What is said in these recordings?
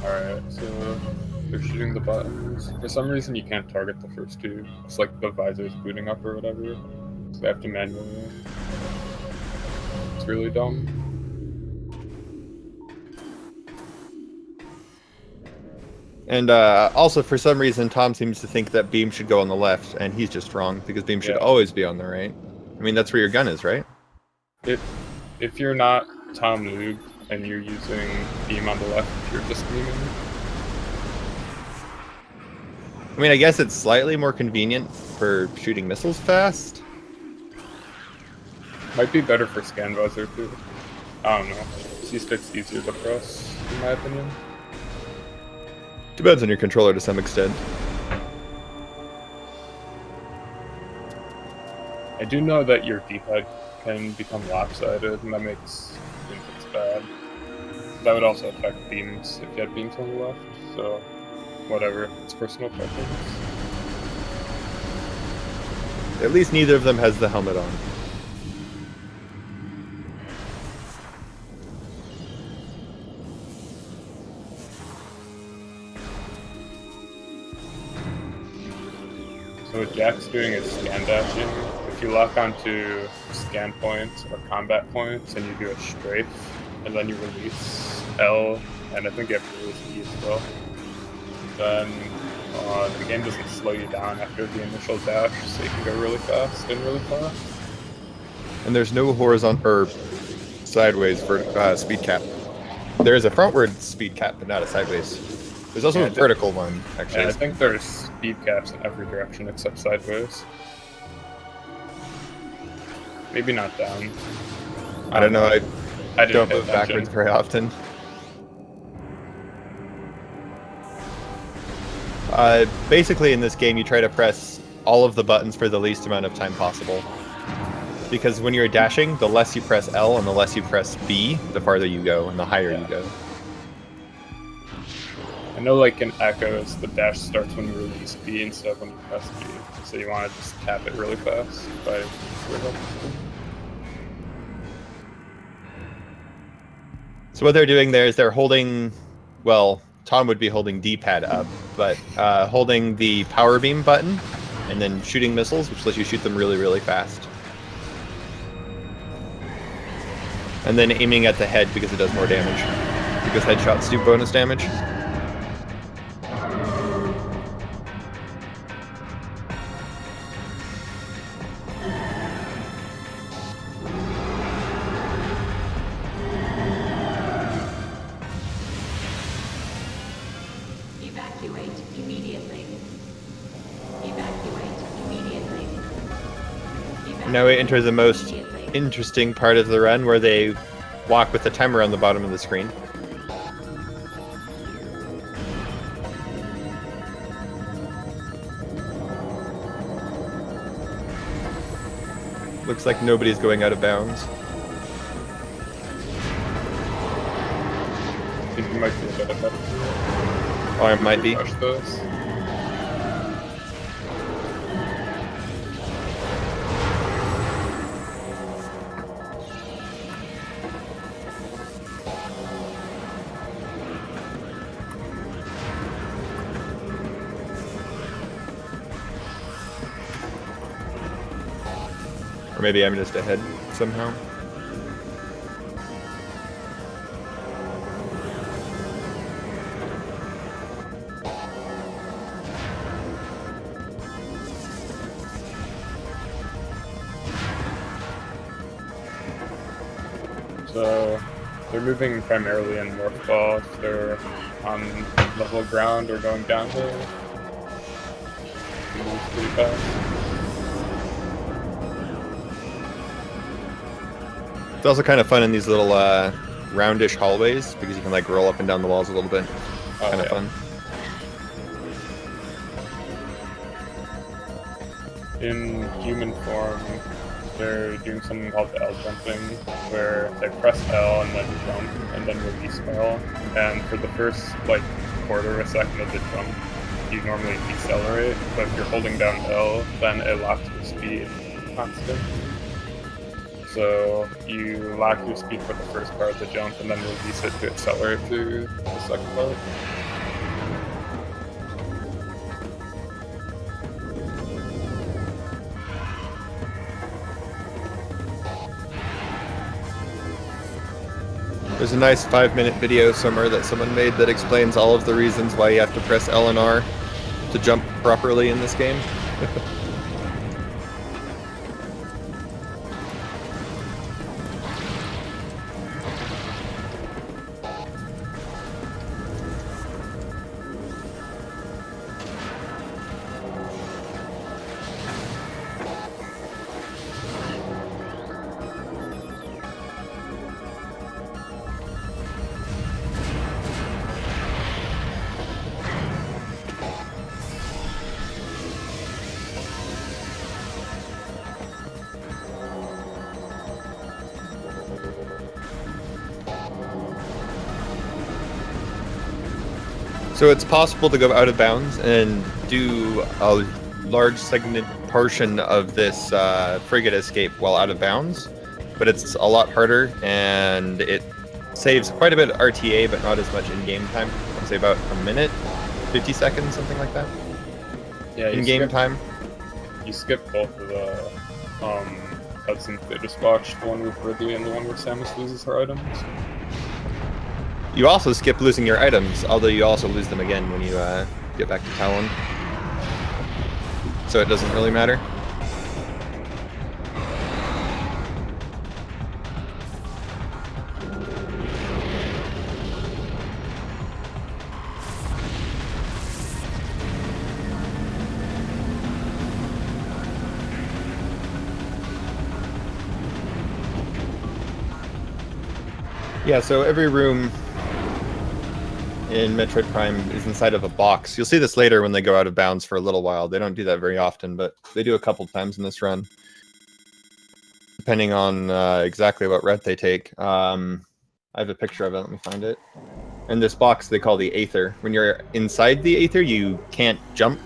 Alright, so they're shooting the buttons. For some reason you can't target the first two. It's like the visor's booting up or whatever. So they have to manually. It's really dumb. And also, for some reason, Tom seems to think that beam should go on the left, and he's just wrong, because beam should always be on the right. I mean, that's where your gun is, right? If you're not TomLube and you're using beam on the left, you're just beaming. I mean, I guess it's slightly more convenient for shooting missiles fast. Might be better for scan visor too. I don't know. C-stick's easier to press, in my opinion. Depends on your controller to some extent. I do know that your D-pad can become lopsided, and that makes things bad. That would also affect beams if you had beams on the left, so whatever, it's personal preference. At least neither of them has the helmet on. So what Jack's doing is scan dashing. If you lock onto scan points or combat points and you do a strafe, and then you release L, and I think you have to release E as well, then the game doesn't slow you down after the initial dash, so you can go really fast and really far. And there's no horizontal or sideways speed cap. There is a frontward speed cap, but not a sideways. There's also a vertical one, actually. Yeah, I think there's speed caps in every direction except sideways. Maybe not down. I don't know. I don't pay move backwards very often. Basically, in this game, you try to press all of the buttons for the least amount of time possible. Because when you're dashing, the less you press L and the less you press B, the farther you go and the higher you go. I know, like in Echoes, the dash starts when you release B instead of when you press B. So you want to just tap it really fast by So what they're doing there is they're holding, well, Tom would be holding D-pad up, but holding the power beam button and then shooting missiles, which lets you shoot them really, really fast. And then aiming at the head because it does more damage. Because headshots do bonus damage. Now we enter the most interesting part of the run, where they walk with the timer on the bottom of the screen. Looks like nobody's going out of bounds. I think you might be a bit ahead. Oh, I might be. Push those. Or maybe I'm just ahead somehow. So they're moving primarily in north ball if they're on level ground or going downhill. They move pretty fast. It's also kind of fun in these little roundish hallways because you can like roll up and down the walls a little bit. Kind of fun. In human form, they're doing something called L jumping, where they press L and then jump and then release L. And for the first like quarter of a second of the jump, you normally decelerate, but if you're holding down L, then it locks the speed constant. So you lock your speed for the first part of the jump and then release it to accelerate to the second part. There's a nice 5-minute video somewhere that someone made that explains all of the reasons why you have to press L and R to jump properly in this game. So it's possible to go out of bounds and do a large segmented portion of this frigate escape while out of bounds, but it's a lot harder and it saves quite a bit of RTA, but not as much in-game time. I'd say about a minute, 50 seconds, something like that. Yeah, in-game time. You skip both of the cutscenes they just watched, the one with Ridley and the one where Samus loses her items. You also skip losing your items, although you also lose them again when you get back to Talon. So it doesn't really matter. Yeah, so every room in Metroid Prime is inside of a box. You'll see this later when they go out of bounds for a little while. They don't do that very often, but they do a couple times in this run. Depending on exactly what route they take. I have a picture of it, let me find it. In this box they call the Aether. When you're inside the Aether, you can't jump.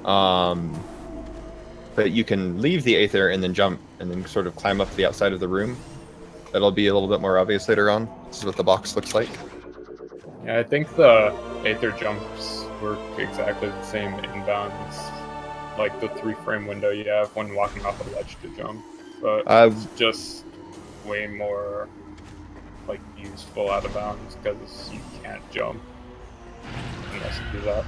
But you can leave the Aether and then jump, and then sort of climb up the outside of the room. That'll be a little bit more obvious later on. This is what the box looks like. Yeah, I think the Aether jumps work exactly the same inbounds, like the 3-frame window you have when walking off a ledge to jump, but it's just way more like useful out of bounds because you can't jump unless you do that.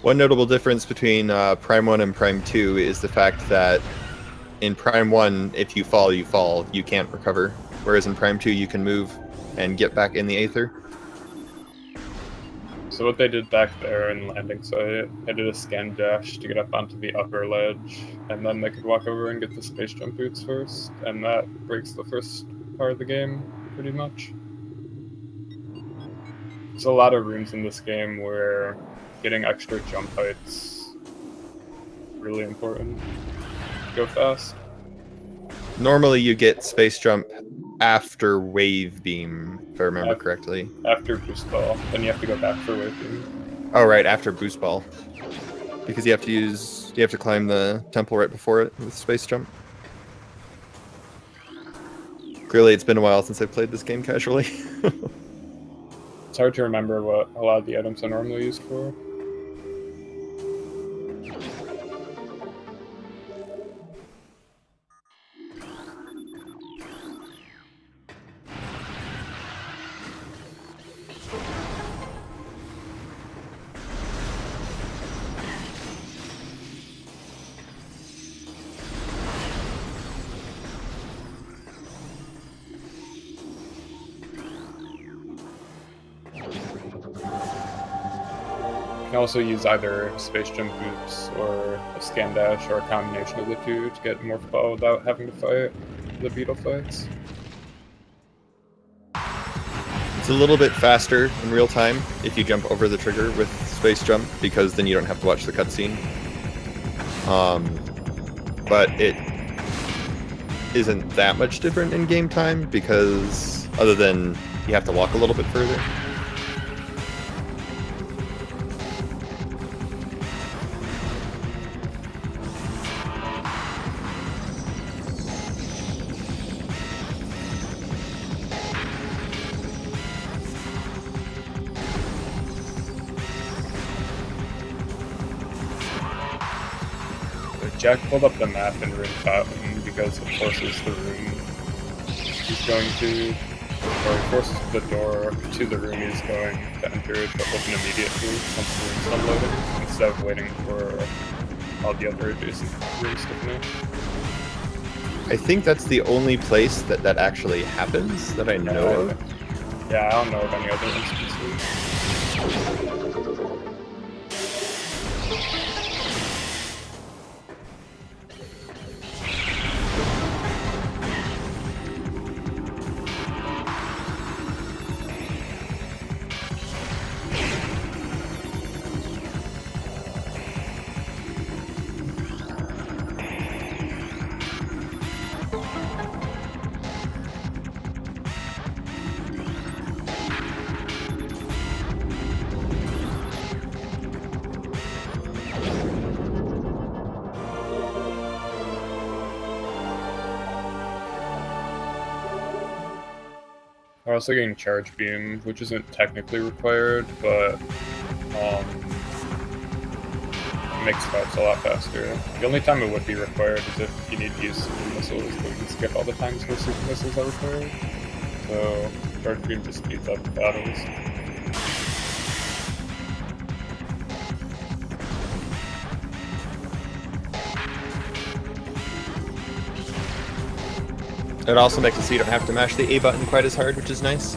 One notable difference between Prime 1 and Prime 2 is the fact that in Prime 1, if you fall, you fall. You can't recover. Whereas in Prime 2, you can move and get back in the Aether. So what they did back there in landing site, they did a scan dash to get up onto the upper ledge, and then they could walk over and get the space jump boots first, and that breaks the first part of the game, pretty much. There's a lot of rooms in this game where getting extra jump heights is really important. Go fast. Normally you get space jump after wave beam, if I remember correctly. After boost ball, then you have to go back for wave beam. Oh right, after boost ball. Because you have to climb the temple right before it with space jump. Clearly it's been a while since I've played this game casually. It's hard to remember what a lot of the items are normally used for. You can also use either space jump boots or a scan dash or a combination of the two to get more flow without having to fight the beetle fights. It's a little bit faster in real time if you jump over the trigger with space jump, because then you don't have to watch the cutscene. But it isn't that much different in game time, because other than you have to walk a little bit further. Jack pulled up the map in room Fountain because it forces the room he's going to, or it forces the door to the room he's going to enter to open immediately once the room's done loading, instead of waiting for all the other adjacent rooms to finish. I think that's the only place that actually happens that I know of. Yeah, I don't know of any other instances. We're also getting Charge Beam, which isn't technically required, but makes fights a lot faster. The only time it would be required is if you need to use super missiles, but you can skip all the times where super missiles are required. So Charge Beam just speeds up battles. It also makes it so you don't have to mash the A button quite as hard, which is nice.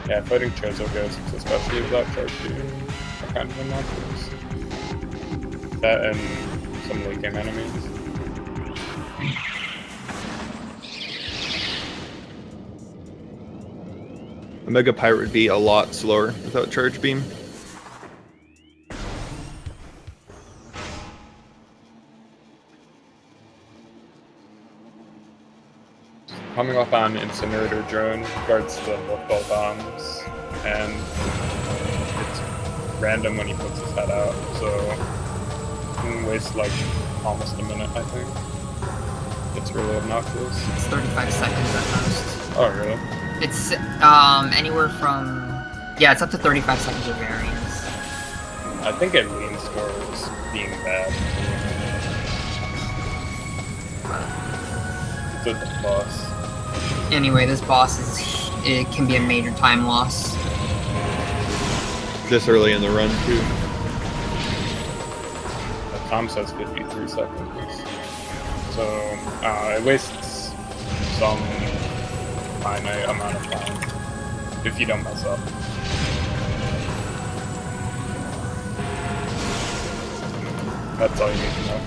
Yeah, fighting Chozo ghosts, especially without Charge Beam, are kind of obnoxious. That and some late game enemies. A Mega Pirate would be a lot slower without Charge Beam. Coming up on Incinerator Drone guards the multiple bombs, and it's random when he puts his head out, so you can waste like almost a minute, I think. It's really obnoxious. It's 35 seconds at most. Oh, really? It's anywhere from, yeah, it's up to 35 seconds of variance. I think it leans towards being bad. It's a boss. Anyway, this boss it can be a major time loss. This early in the run, too. Tom says 53 seconds. So, it wastes some finite amount of time if you don't mess up. That's all you need to know.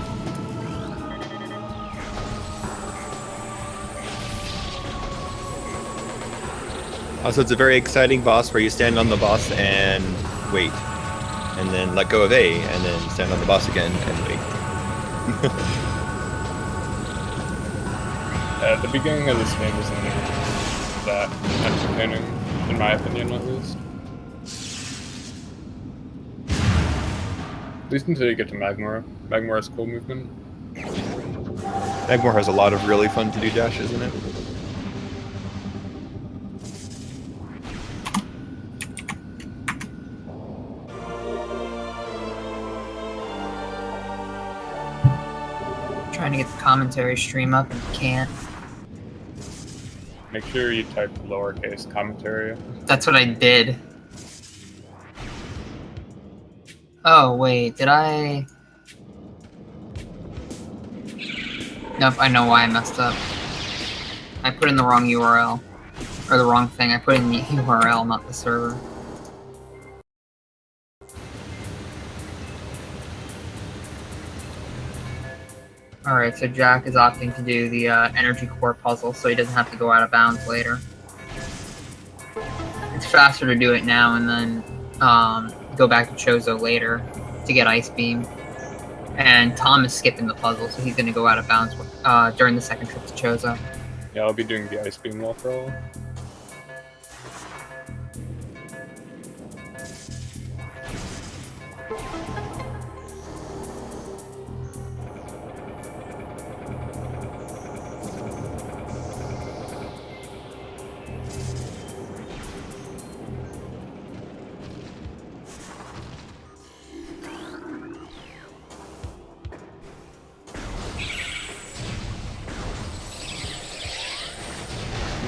Also, it's a very exciting boss where you stand on the boss and wait. And then let go of A, and then stand on the boss again and wait. The beginning of this game isn't that entertaining, in my opinion at least. At least until you get to Magmor. Magmor has cool movement. Magmor has a lot of really fun to do dashes in it. Trying to get the commentary stream up and can't. Make sure you type lowercase commentary. That's what I did. Oh, wait, did I? Nope, I know why I messed up. I put in the wrong URL. Or the wrong thing. I put in the URL, not the server. Alright, so Jack is opting to do the energy core puzzle so he doesn't have to go out of bounds later. It's faster to do it now and then go back to Chozo later to get Ice Beam. And Tom is skipping the puzzle, so he's going to go out of bounds during the second trip to Chozo. Yeah, I'll be doing the Ice Beam wall for all.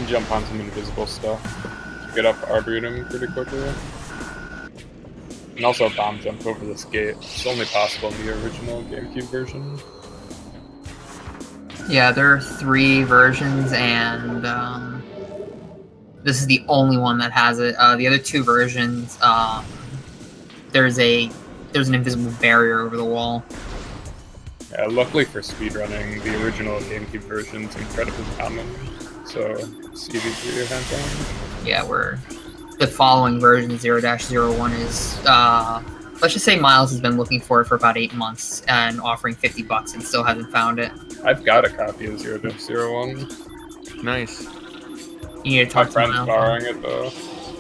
can jump on some invisible stuff to get up Arboretum pretty quickly. And also bomb jump over this gate. It's only possible in the original GameCube version. Yeah, there are 3 versions, and this is the only one that has it. The other 2 versions, there's an invisible barrier over the wall. Yeah, luckily for speedrunning, the original GameCube version is incredibly common, so it's easy to get your hands on. Yeah, where the following version, 0-01, is, let's just say Miles has been looking for it for about 8 months and offering $50 and still hasn't found it. I've got a copy of 0-01. Nice. You need to talk My friend's to Miles. borrowing it though.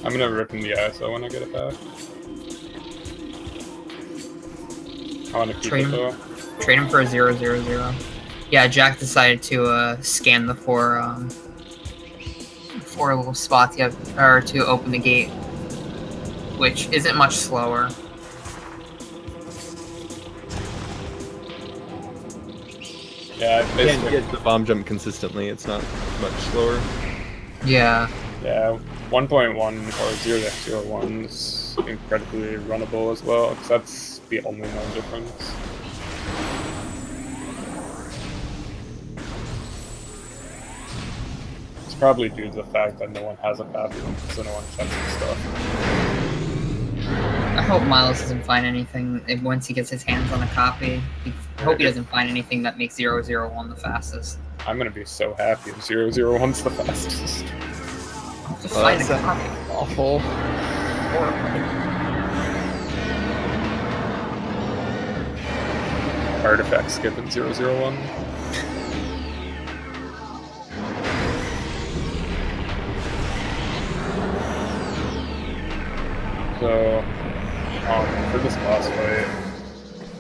I'm gonna rip him the ISO when I get it back. I wanna keep it though. Trade him for a 0-0-0. Yeah, Jack decided to scan the 4 little spots you have, or to open the gate, which isn't much slower. Yeah, You basically. can't get the bomb jump consistently. It's not much slower. Yeah. Yeah, 1.1 or 0.01 is incredibly runnable as well, because that's the only known difference. It's probably due to the fact that no one has a copy, so no one checks the stuff. I hope Miles doesn't find anything once he gets his hands on a copy. I hope he doesn't find anything that makes 0-0-1 the fastest. I'm gonna be so happy if 0-0-1's the fastest. Just find a that's copy. awful. Artifact skip in 0-0-1. So, for this boss fight,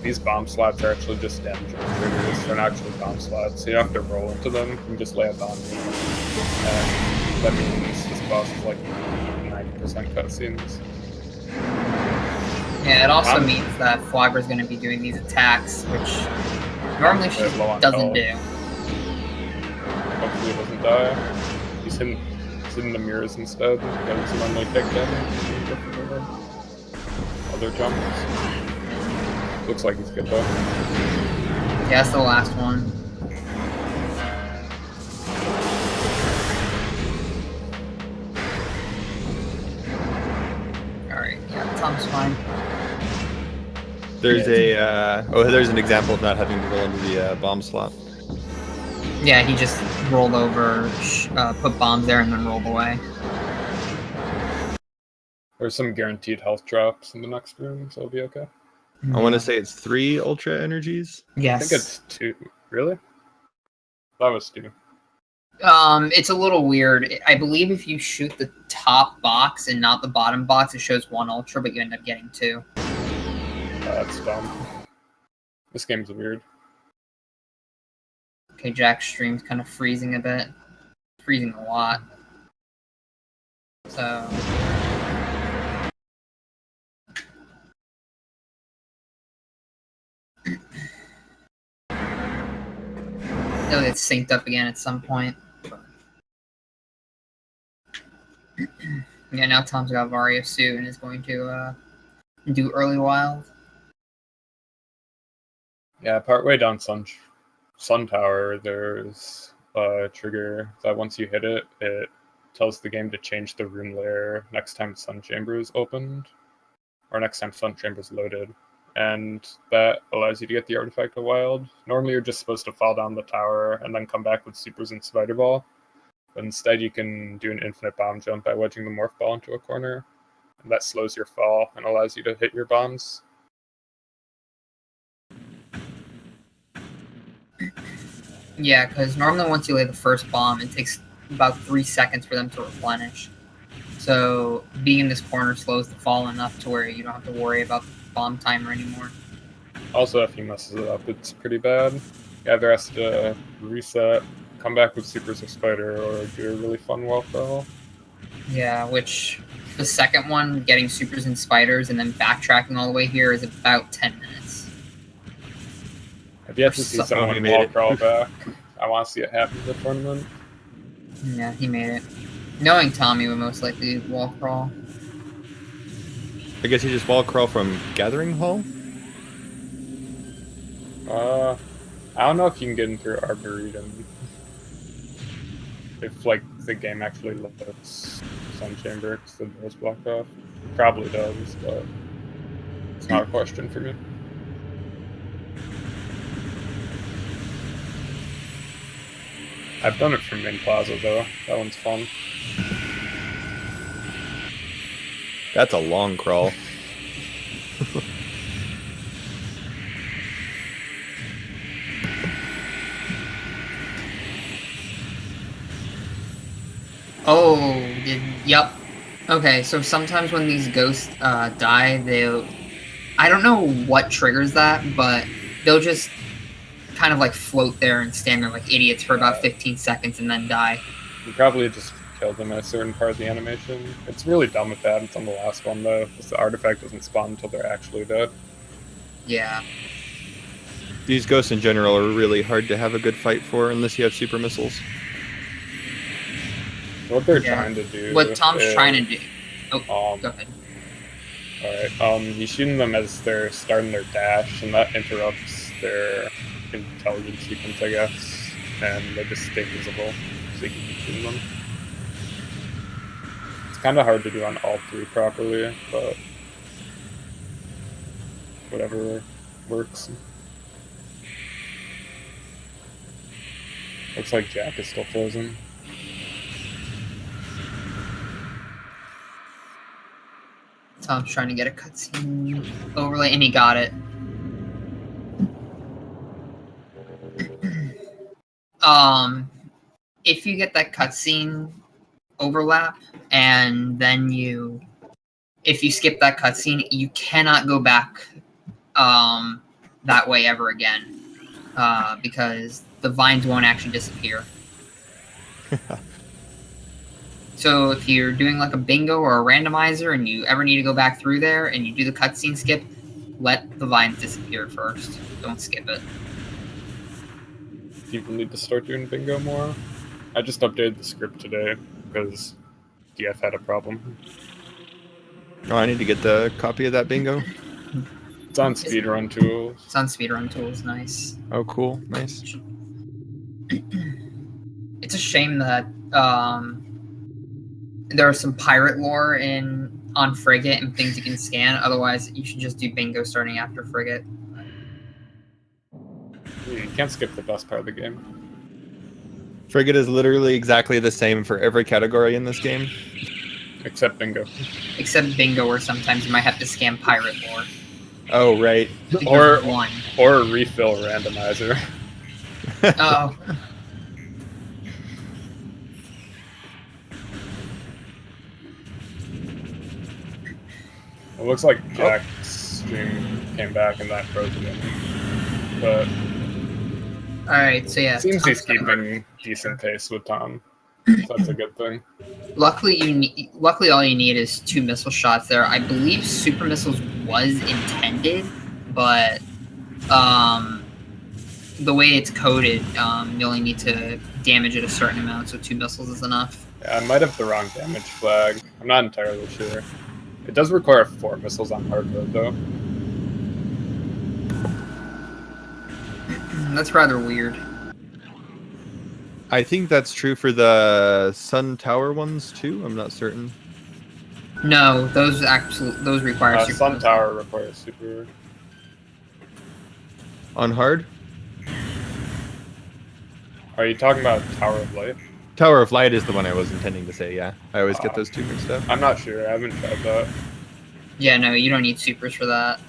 these bomb slots are actually just damage triggers. They're not actually bomb slots, so you don't have to roll into them. You can just lay a bomb in. And that means this boss is like 90% cutscenes. Yeah, it also means that Flogger's going to be doing these attacks, which normally she doesn't do. Hopefully he doesn't die. He's in the mirrors instead, because he normally take damage. Other jumps. Looks like he's good though. Yeah, that's the last one. Alright, yeah, Tom's fine. There's there's an example of not having to roll into the bomb slot. Yeah, he just rolled over, put bombs there, and then rolled away. There's some guaranteed health drops in the next room, so it'll be okay. I want to say it's 3 ultra energies. Yes. I think it's 2. Really? That was 2. It's a little weird. I believe if you shoot the top box and not the bottom box, it shows 1 ultra, but you end up getting 2. That's dumb. This game's weird. Okay, Jack's stream's kind of freezing a bit. Freezing a lot. So... It'll get synced up again at some point. Yeah, now Tom's got Vario suit and is going to do early wild. Yeah, partway down Sun Tower, there's a trigger that once you hit it, it tells the game to change the room layer next time Sun Chamber is opened, or next time Sun Chamber is loaded. And that allows you to get the artifact of wild. Normally you're just supposed to fall down the tower and then come back with supers and spider ball. But instead you can do an infinite bomb jump by wedging the morph ball into a corner. And that slows your fall and allows you to hit your bombs. Yeah, because normally once you lay the first bomb, it takes about 3 seconds for them to replenish. So being in this corner slows the fall enough to where you don't have to worry about the bomb timer anymore. Also, if he messes it up, it's pretty bad. He either has to reset, come back with supers or spider, or do a really fun wall crawl. Yeah, which the second one, getting supers and spiders and then backtracking all the way here, is about 10 minutes. I've yet to see someone wall crawl back. I want to see it happen in the tournament. Yeah, he made it. Knowing Tommy would most likely wall crawl. I guess you just wall crawl from Gathering Hall? I don't know if you can get in through Arboretum. If, like, the game actually lets Sun Chamber because the door's blocked off. Probably does, but it's not a question for me. I've done it from Main Plaza, though. That one's fun. That's a long crawl. Oh, yep. Okay, so sometimes when these ghosts die, they'll... I don't know what triggers that, but they'll just kind of like float there and stand there like idiots for about 15 seconds and then die. You probably just killed them at a certain part of the animation. It's really dumb if that happens on the last one, though, because the artifact doesn't spawn until they're actually dead. Yeah. These ghosts in general are really hard to have a good fight for unless you have super missiles. What they're trying to do... What Tom's trying to do... Oh, go ahead. Alright, he's shooting them as they're starting their dash, and that interrupts their intelligence sequence, I guess, and they just stay visible, so you can keep shooting them. It's kind of hard to do on all three properly, but whatever works. Looks like Jack is still frozen. Tom's trying to get a cutscene overlay, and he got it. If you get that cutscene overlap, and then if you skip that cutscene, you cannot go back that way ever again, because the vines won't actually disappear. So if you're doing like a bingo or a randomizer and you ever need to go back through there and you do the cutscene skip, let the vines disappear first. Don't skip it. People need to start doing bingo more. I just updated the script today because DF had a problem. Oh, I need to get the copy of that bingo. It's on speedrun tools. It's on speedrun tools, nice. Oh, cool. Nice. It's a shame that there are some pirate lore on Frigate and things you can scan. Otherwise, you should just do bingo starting after Frigate. You can't skip the best part of the game. Frigate is literally exactly the same for every category in this game. Except bingo. Except bingo, where sometimes you might have to scan pirate lore. Oh, right. Or a refill randomizer. Oh. It looks like Jack's stream came back and that froze it in. But Alright, so yeah. it seems he's keeping decent pace with Tom. So that's a good thing. Luckily, all you need is 2 missile shots there. I believe super missiles was intended, but the way it's coded, you only need to damage it a certain amount, so 2 missiles is enough. Yeah, I might have the wrong damage flag. I'm not entirely sure. It does require 4 missiles on hard mode, though. That's rather weird. I think that's true for the Sun Tower ones, too. I'm not certain. No, those require super Sun missiles. Tower requires super. On hard? Are you talking about Tower of Light? Tower of Light is the one I was intending to say, yeah. I always get those two mixed up. I'm not sure. I haven't tried that. Yeah, no, you don't need supers for that.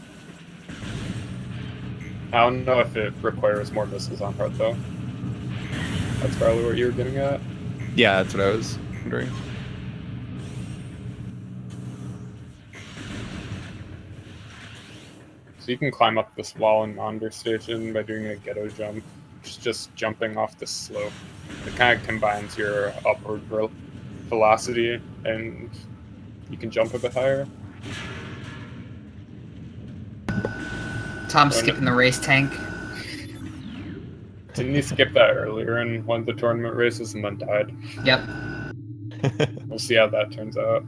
I don't know if it requires more missiles on hard, though. That's probably what you were getting at. Yeah, that's what I was wondering. So you can climb up this wall in Monder Station by doing a ghetto jump, which is just jumping off the slope. It kind of combines your upward velocity, and you can jump a bit higher. Tom's skipping the race tank. Didn't you skip that earlier in one of the tournament races and then died? Yep. We'll see how that turns out.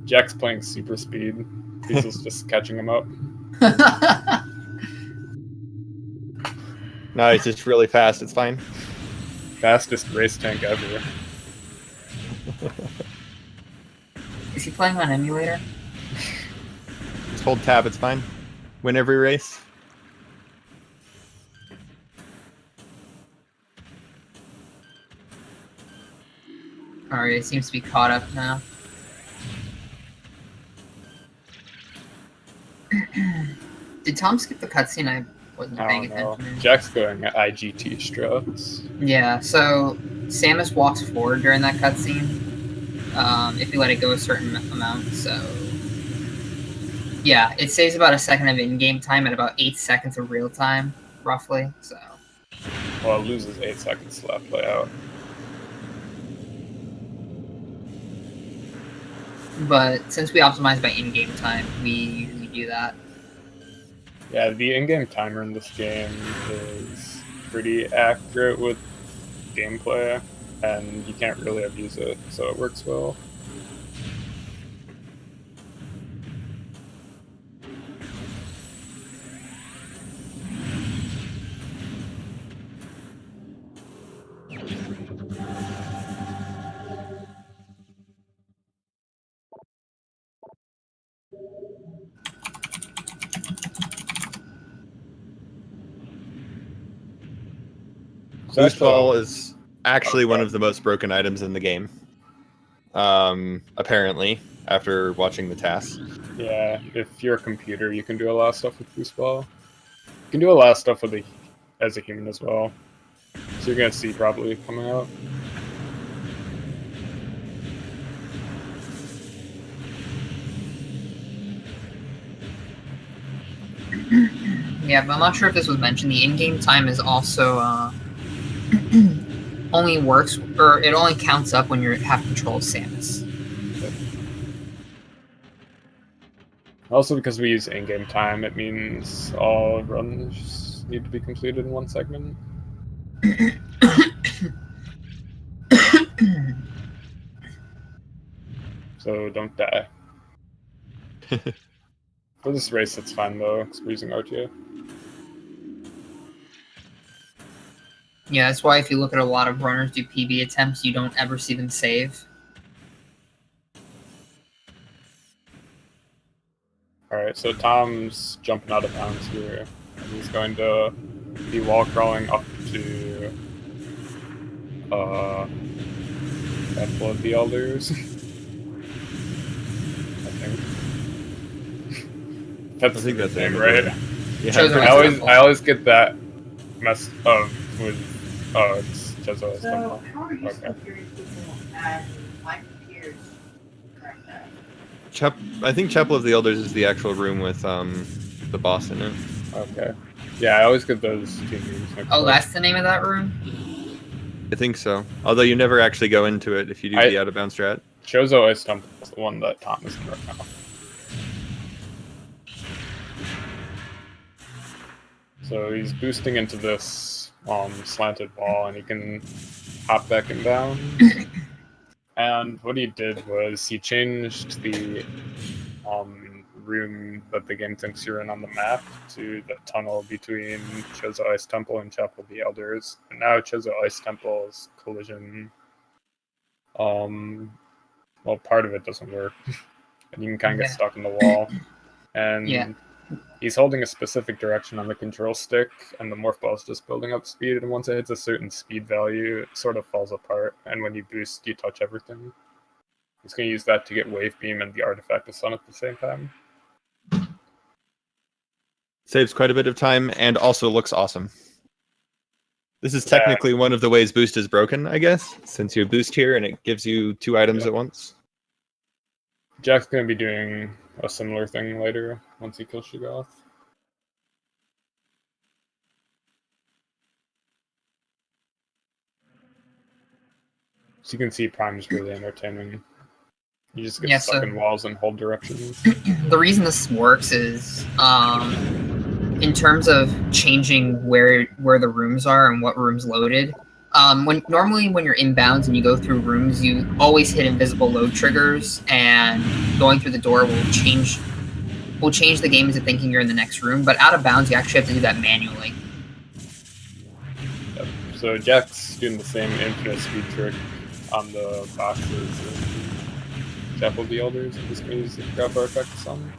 Jack's playing super speed. Diesel's just catching him up. No, he's just really fast. It's fine. Fastest race tank ever. Is he playing on emulator? Just hold tab. It's fine. Win every race. Alright, it seems to be caught up now. Did Tom skip the cutscene? I wasn't I paying don't know. attention. Jack's going at IGT struts. Yeah, so Samus walks forward during that cutscene. If you let it go a certain amount, so yeah, it saves about a second of in-game time and about 8 seconds of real time, roughly. So Well, it loses 8 seconds to that play out. but since we optimize by in-game time, we usually do that. Yeah, the in-game timer in this game is pretty accurate with gameplay, and you can't really abuse it, so it works well. Boost ball is actually one of the most broken items in the game. Apparently, after watching the tasks. Yeah, if you're a computer, you can do a lot of stuff with boost ball. You can do a lot of stuff with as a human as well. So you're gonna see probably coming out. Yeah, but I'm not sure if this was mentioned. The in-game time is also only works, or it only counts up when you have control of Samus. Also, because we use in-game time, it means all runs need to be completed in one segment. So don't die. For this race, it's fine though, because we're using RTA. Yeah, that's why if you look at a lot of runners do PB attempts, you don't ever see them save. Alright, so Tom's jumping out of bounds here. And he's going to be wall crawling up to Temple of the Elders. I think. That's the name, right? Yeah, Shows I always get that messed up with it's just always So, how are you Okay. securing people and my computers correct that? I think Chapel of the Elders is the actual room with the boss in it. Okay. Yeah, I always get those two names mixed Oh, up. that's the name of that room? I think so. Although you never actually go into it if you do the out of bounds strat. Chozo Ice Temple is the one that Tom is in right now. So he's boosting into this slanted ball, and he can hop back and down. And what he did was he changed the room that the game thinks you're in on the map to the tunnel between Chozo Ice Temple and Chapel of the Elders. And now Chozo Ice Temple's collision, well, part of it doesn't work. And you can kind of get stuck in the wall. And he's holding a specific direction on the control stick, and the morph ball is just building up speed, and once it hits a certain speed value, it sort of falls apart, and when you boost, you touch everything. He's going to use that to get Wave Beam and the Artifact of Sun at the same time. Saves quite a bit of time, and also looks awesome. This is technically one of the ways boost is broken, I guess, since you boost here and it gives you 2 items at once. Jack's going to be doing a similar thing later, once he kills Shiggoth. So you can see Prime's really entertaining. You just get stuck in walls and hold directions. The reason this works is in terms of changing where the rooms are and what rooms loaded, normally when you're inbounds and you go through rooms, you always hit invisible load triggers, and going through the door will change the game into thinking you're in the next room. But out of bounds, you actually have to do that manually. Yep. So Jack's doing the same infinite speed trick on the boxes in Chapel of the Elders. In this case, if you grab Artifact of Sun.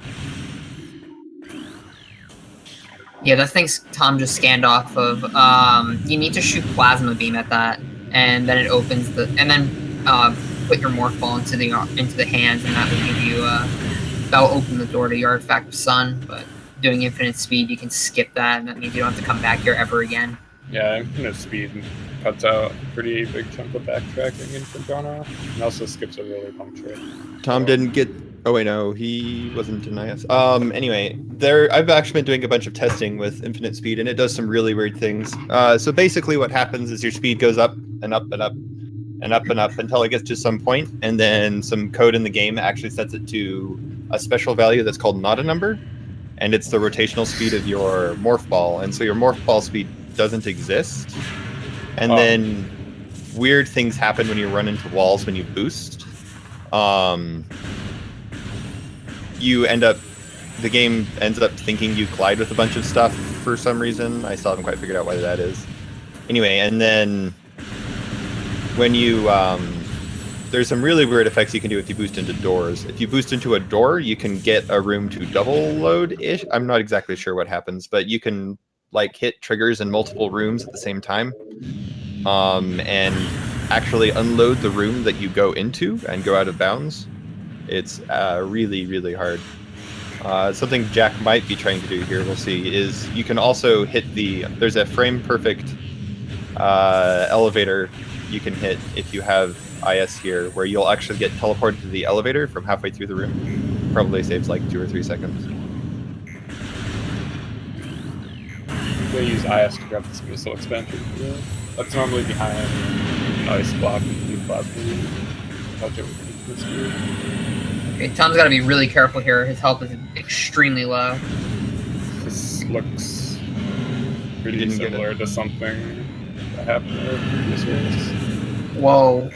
Yeah, that thing's Tom just scanned off of. You need to shoot Plasma Beam at that, and then it opens the. And then put your Morph Ball into the hands, and that will give you. That will open the door to the Artifact of Sun. But doing infinite speed, you can skip that, and that means you don't have to come back here ever again. Yeah, infinite speed cuts out a pretty big chunk of backtracking in Quintana, and also skips a really long trick. Tom didn't get. Oh wait, no, he wasn't in IS. Anyway, I've actually been doing a bunch of testing with infinite speed, and it does some really weird things. So basically, what happens is your speed goes up and up and up and up and up until it gets to some point, and then some code in the game actually sets it to a special value that's called not a number, and it's the rotational speed of your morph ball, and so your morph ball speed doesn't exist, and then weird things happen when you run into walls when you boost. The game ends up thinking you collide with a bunch of stuff for some reason. I still haven't quite figured out why that is. Anyway, and then when you, there's some really weird effects you can do if you boost into doors. If you boost into a door, you can get a room to double load-ish. I'm not exactly sure what happens, but you can like hit triggers in multiple rooms at the same time, and actually unload the room that you go into and go out of bounds. It's really, really hard. Something Jack might be trying to do here, we'll see, is you can also hit there's a frame perfect elevator you can hit if you have IS here, where you'll actually get teleported to the elevator from halfway through the room. Probably saves like 2 or 3 seconds. They use IS to grab this missile expansion. Yeah. That's normally behind Ice Block and Blue Plasma. Touch it with this speed. Okay, Tom's got to be really careful here. His health is extremely low. This looks pretty similar to something that happened in our previous race. Whoa.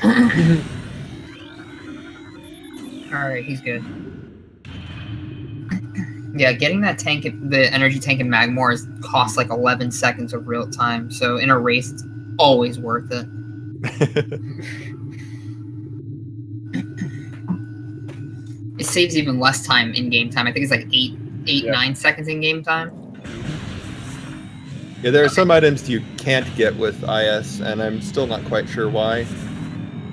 Alright, he's good. Yeah, getting that tank, the energy tank in Magmore costs like 11 seconds of real time, so in a race, it's always worth it. It saves even less time in game time. I think it's like 9 seconds in game time. Yeah, there are some items you can't get with IS, and I'm still not quite sure why.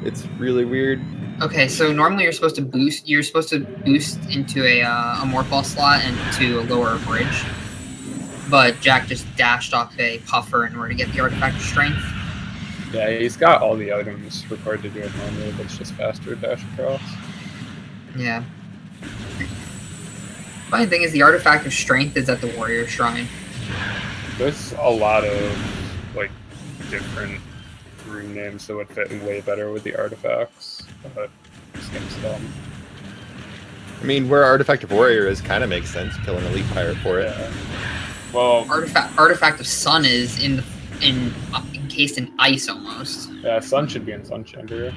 It's really weird. Okay, so normally you're supposed to boost. You're supposed to boost into a morph ball slot and to a lower bridge. But Jack just dashed off a puffer in order to get the artifact of strength. Yeah, he's got all the items required to do it normally, but it's just faster to dash across. Yeah. Funny thing is, the artifact of strength is at the warrior shrine. There's a lot of like different room names that would fit in way better with the artifacts, but this game's dumb. I mean, where Artifact of Warrior is kind of makes sense. Kill an elite pirate for it. Yeah. Well, Artifact of Sun is encased in ice almost. Yeah, Sun should be in Sun Chamber.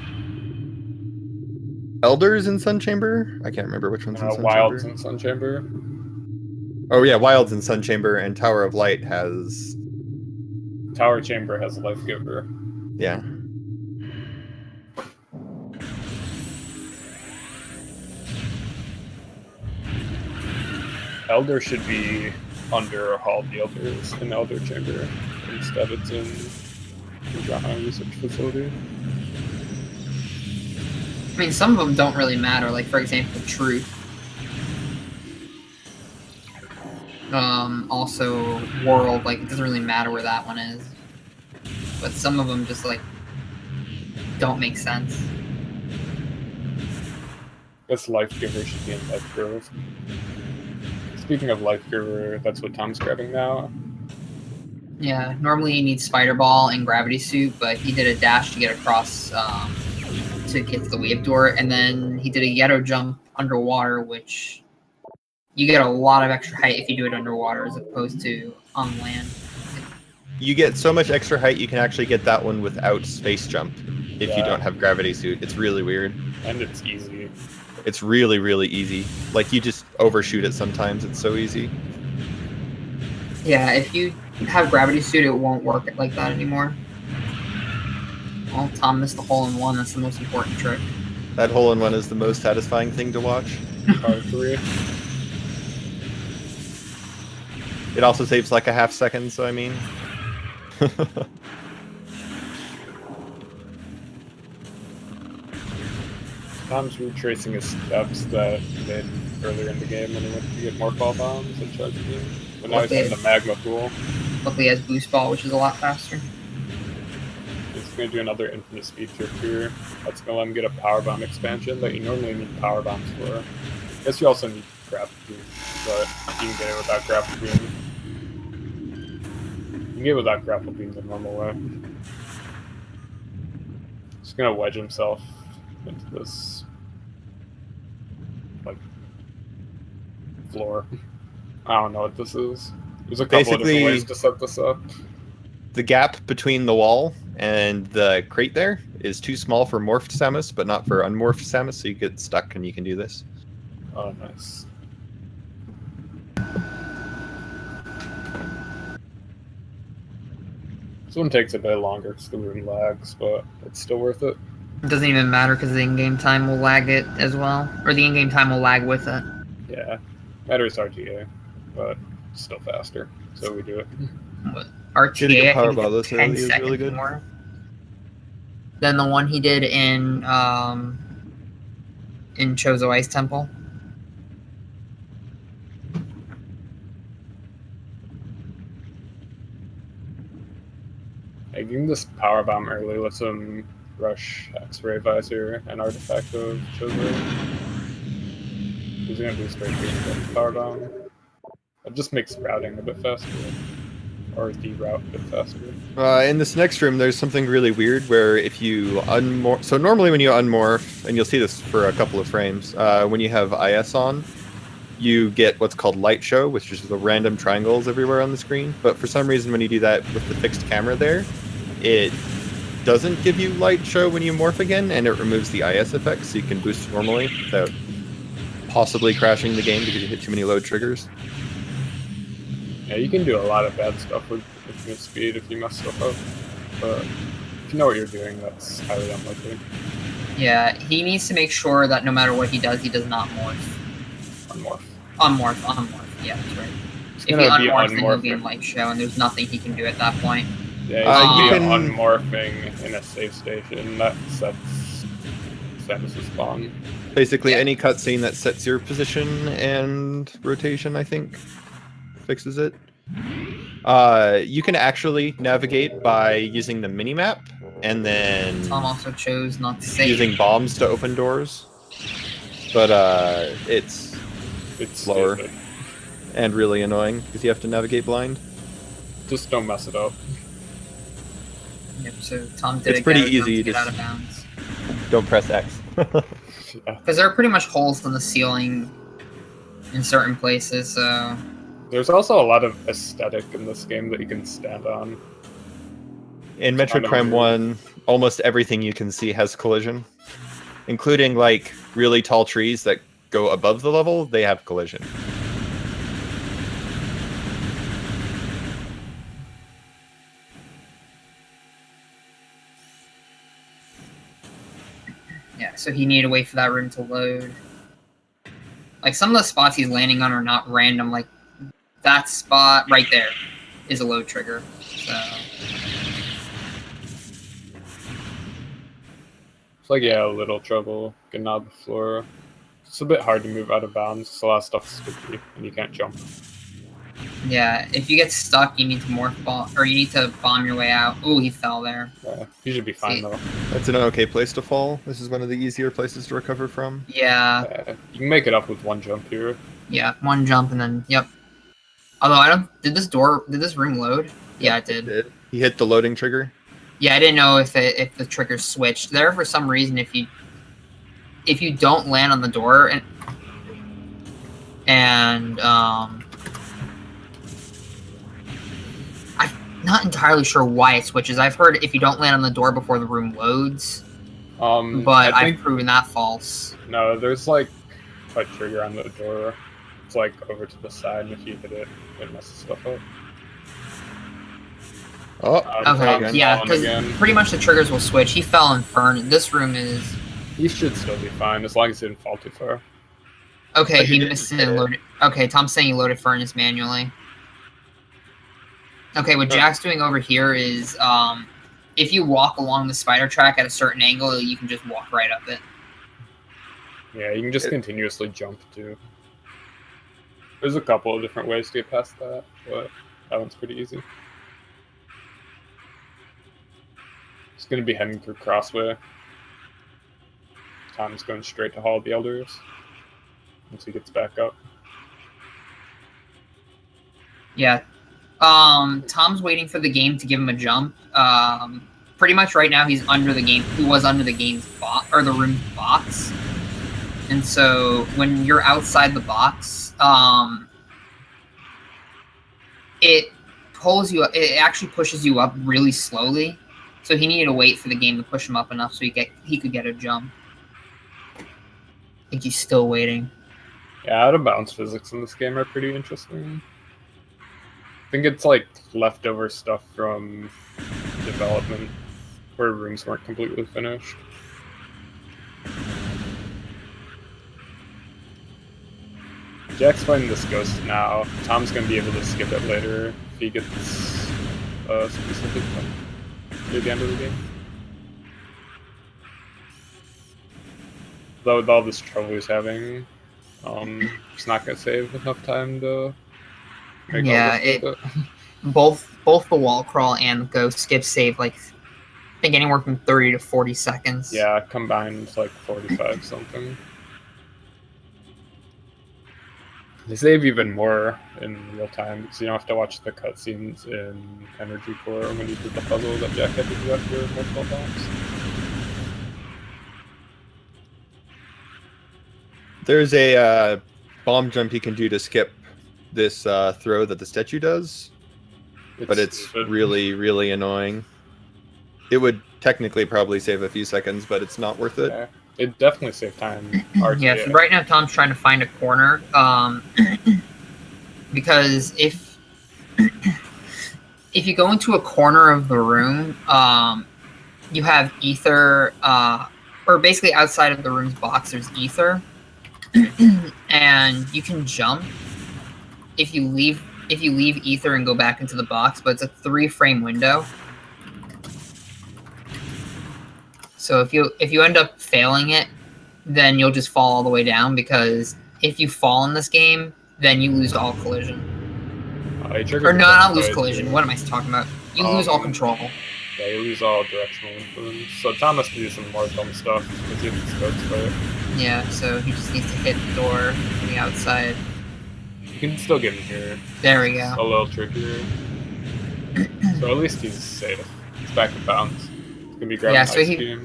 Elders in Sun Chamber? I can't remember which one's in Sun Wilds Chamber. in Sun Chamber. Oh yeah, Wilds in Sun Chamber, and Tower of Light has... Tower Chamber has a Life Giver. Yeah. Elder should be under Hall of the Elders in Elder Chamber. Instead it's in the Jahan Research Facility. I mean, some of them don't really matter, like for example, Truth. Also World, like it doesn't really matter where that one is. But some of them just like don't make sense. This Life Giver should be in Life Grove. Speaking of Life Giver, that's what Tom's grabbing now. Yeah, normally you need Spider Ball and Gravity Suit, but he did a dash to get across to get to the wave door, and then he did a Yeto jump underwater, which you get a lot of extra height if you do it underwater as opposed to on land. You get so much extra height, you can actually get that one without space jump if you Yeah. don't have gravity suit. It's really weird. And it's easy. It's really, really easy. Like, you just overshoot it sometimes. It's so easy. Yeah, if you have gravity suit, it won't work like that anymore. Well, Tom missed the hole-in-one. That's the most important trick. That hole-in-one is the most satisfying thing to watch. Par 3. It also saves like a half second, so I mean... Tom's retracing his steps that he made earlier in the game when he went to get more ball bombs and charge beam. But now he's in the magma pool. Luckily, he has boost ball, which is a lot faster. He's going to do another infinite speed trip here. That's going to let him get a power bomb expansion that you normally need power bombs for. I guess you also need grapple beam, but you can get it without grapple beam. You can get it without grapple beam the normal way. He's going to wedge himself into this, like, floor. I don't know what this is. There's a couple of different ways to set this up. The gap between the wall and the crate there is too small for morphed Samus, but not for unmorphed Samus, so you get stuck and you can do this. Oh, nice. This one takes a bit longer because the room lags, but it's still worth it. It doesn't even matter because the in-game time will lag it as well. Or the in-game time will lag with it. Yeah. Matters RTA, but still faster, so we do it. But RTA, Getting a power I think, ball is this 10 early is seconds really good. more than the one he did in Chozo Ice Temple. I gave him this power bomb early. Lets him rush X-ray visor and artifact of Chozo. He's gonna do straight through power bomb. It just makes routing a bit faster, or deroute a bit faster. In this next room, there's something really weird where if you unmorph... So normally when you unmorph, and you'll see this for a couple of frames, when you have IS on, you get what's called light show, which is the random triangles everywhere on the screen. But for some reason, when you do that with the fixed camera there, it doesn't give you light show when you morph again, and it removes the IS effect, so you can boost normally without possibly crashing the game because you hit too many load triggers. Yeah, you can do a lot of bad stuff with infinite speed if you mess stuff up, but if you know what you're doing, that's highly unlikely. Yeah, he needs to make sure that no matter what he does not morph. Unmorph. Unmorph. Yeah, that's right. If he gonna be unmorphs, then he'll unmorphing. gain light show, and there's nothing he can do at that point. Yeah, you you can- can unmorphing in a save station. That sets Samus' spawn. Basically, Yeah. any cutscene that sets your position and rotation, I think, fixes it. You can actually navigate by using the minimap, and then Tom also chose not to save. using bombs to open doors. But it's It's slower stupid. and really annoying because you have to navigate blind. Just don't mess it up. Yep, so Tom did It's it pretty get easy, get just- out of bounds. Don't press X. Yeah. Because there are pretty much holes in the ceiling in certain places, so... There's also a lot of aesthetic in this game that you can stand on. In Metroid Prime 1, almost everything you can see has collision, including like really tall trees that go above the level. They have collision. Yeah, so he needed to wait for that room to load. Like, some of the spots he's landing on are not random. Like, that spot right there is a load trigger. So, It's like, yeah, a little trouble getting out of the floor. It's a bit hard to move out of bounds. It's a lot of stuff sticky, and you can't jump. yeah, if you get stuck, you need to morph bomb, or you need to bomb your way out. Ooh, he fell there. Yeah, you should be fine, See. though. That's an okay place to fall. This is one of the easier places to recover from. Yeah, You can make it up with one jump here. yeah, one jump and then, yep. Although, I don't, did this room load? Yeah, it did. He hit the loading trigger. Yeah, I didn't know if the trigger switched. There, for some reason, if you don't land on the door, and and I'm not entirely sure why it switches. I've heard if you don't land on the door before the room loads, but I've proven that false. No, there's like a trigger on the door. It's like over to the side, and if you hit it, it messes stuff up. Oh, okay, yeah, because pretty much the triggers will switch. He fell in Fern. This room is... He should still be fine, as long as he didn't fall too far. Okay, he missed it and loaded... Okay, Tom's saying he loaded Furnace manually. Okay, what Jack's doing over here is, if you walk along the spider track at a certain angle, you can just walk right up it. Yeah, you can just continuously jump, too. There's a couple of different ways to get past that, but that one's pretty easy. He's going to be heading through Crossway. Tom's going straight to Hall of the Elders once he gets back up. Yeah. Tom's waiting for the game to give him a jump. Pretty much right now he's under the game. He was under the game's box, or the room's box. And so when you're outside the box, it pulls you up. It actually pushes you up really slowly. So he needed to wait for the game to push him up enough so he could get a jump. I think he's still waiting. Yeah, out of bounds physics in this game are pretty interesting. I think it's like leftover stuff from development where rooms weren't completely finished. Jack's fighting this ghost now. Tom's going to be able to skip it later if he gets a specific one near the end of the game. Though with all this trouble he's having, it's not going to save enough time to make all this worth it. Both the wall crawl and the ghost skip save like I think anywhere from 30 to 40 seconds. Yeah, combined like 45 something. They save even more in real time because you don't have to watch the cutscenes in Energy Core when you did the puzzle that Jack had to do after multiple times. There's a bomb jump you can do to skip this throw that the statue does, but it's really, really annoying. It would technically probably save a few seconds, but it's not worth it. Yeah, it definitely saved time. Yeah, so right now Tom's trying to find a corner, because if you go into a corner of the room, you have ether, or basically outside of the room's box, there's ether. And you can jump if you leave ether and go back into the box, but it's a 3-frame window. So if you end up failing it, then you'll just fall all the way down, because if you fall in this game, then you lose all collision. Or no, not lose collision. What am I talking about? You lose all control. Yeah, you lose all directional influence. So Tom has to do some more dumb stuff because he has scopes for it. Yeah, so he just needs to hit the door from the outside. You can still get in here. There we go. It's a little trickier. So at least he's safe. He's back in bounds. He's gonna be grabbing so he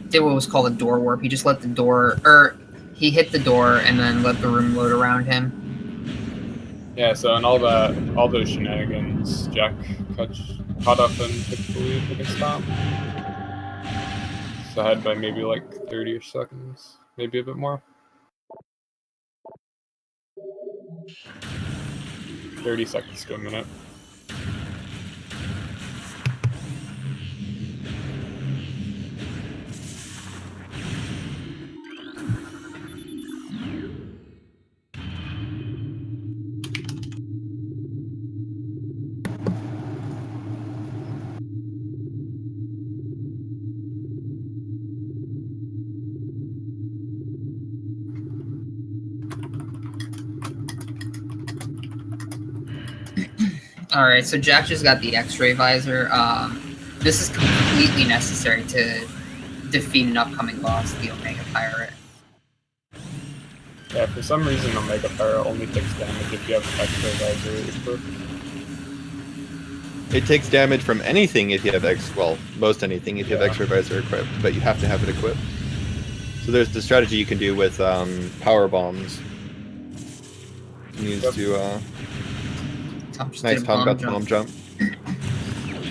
did what was called a door warp. He just let the door, or he hit the door and then let the room load around him. Yeah, so in all those shenanigans, Jack caught up and took the lead against Tom. So ahead by maybe like 30-ish seconds, maybe a bit more. 30 seconds to a minute. Alright, so Jack just got the X-ray visor. This is completely necessary to defeat an upcoming boss, the Omega Pirate. Yeah, for some reason Omega Pirate only takes damage if you have X-ray visor equipped. It takes damage from anything if you have most anything if you have X-ray visor equipped, but you have to have it equipped. So there's the strategy you can do with power bombs. needs Yep. to. Tom just Nice, did a Tom bomb got the bomb jump. jump.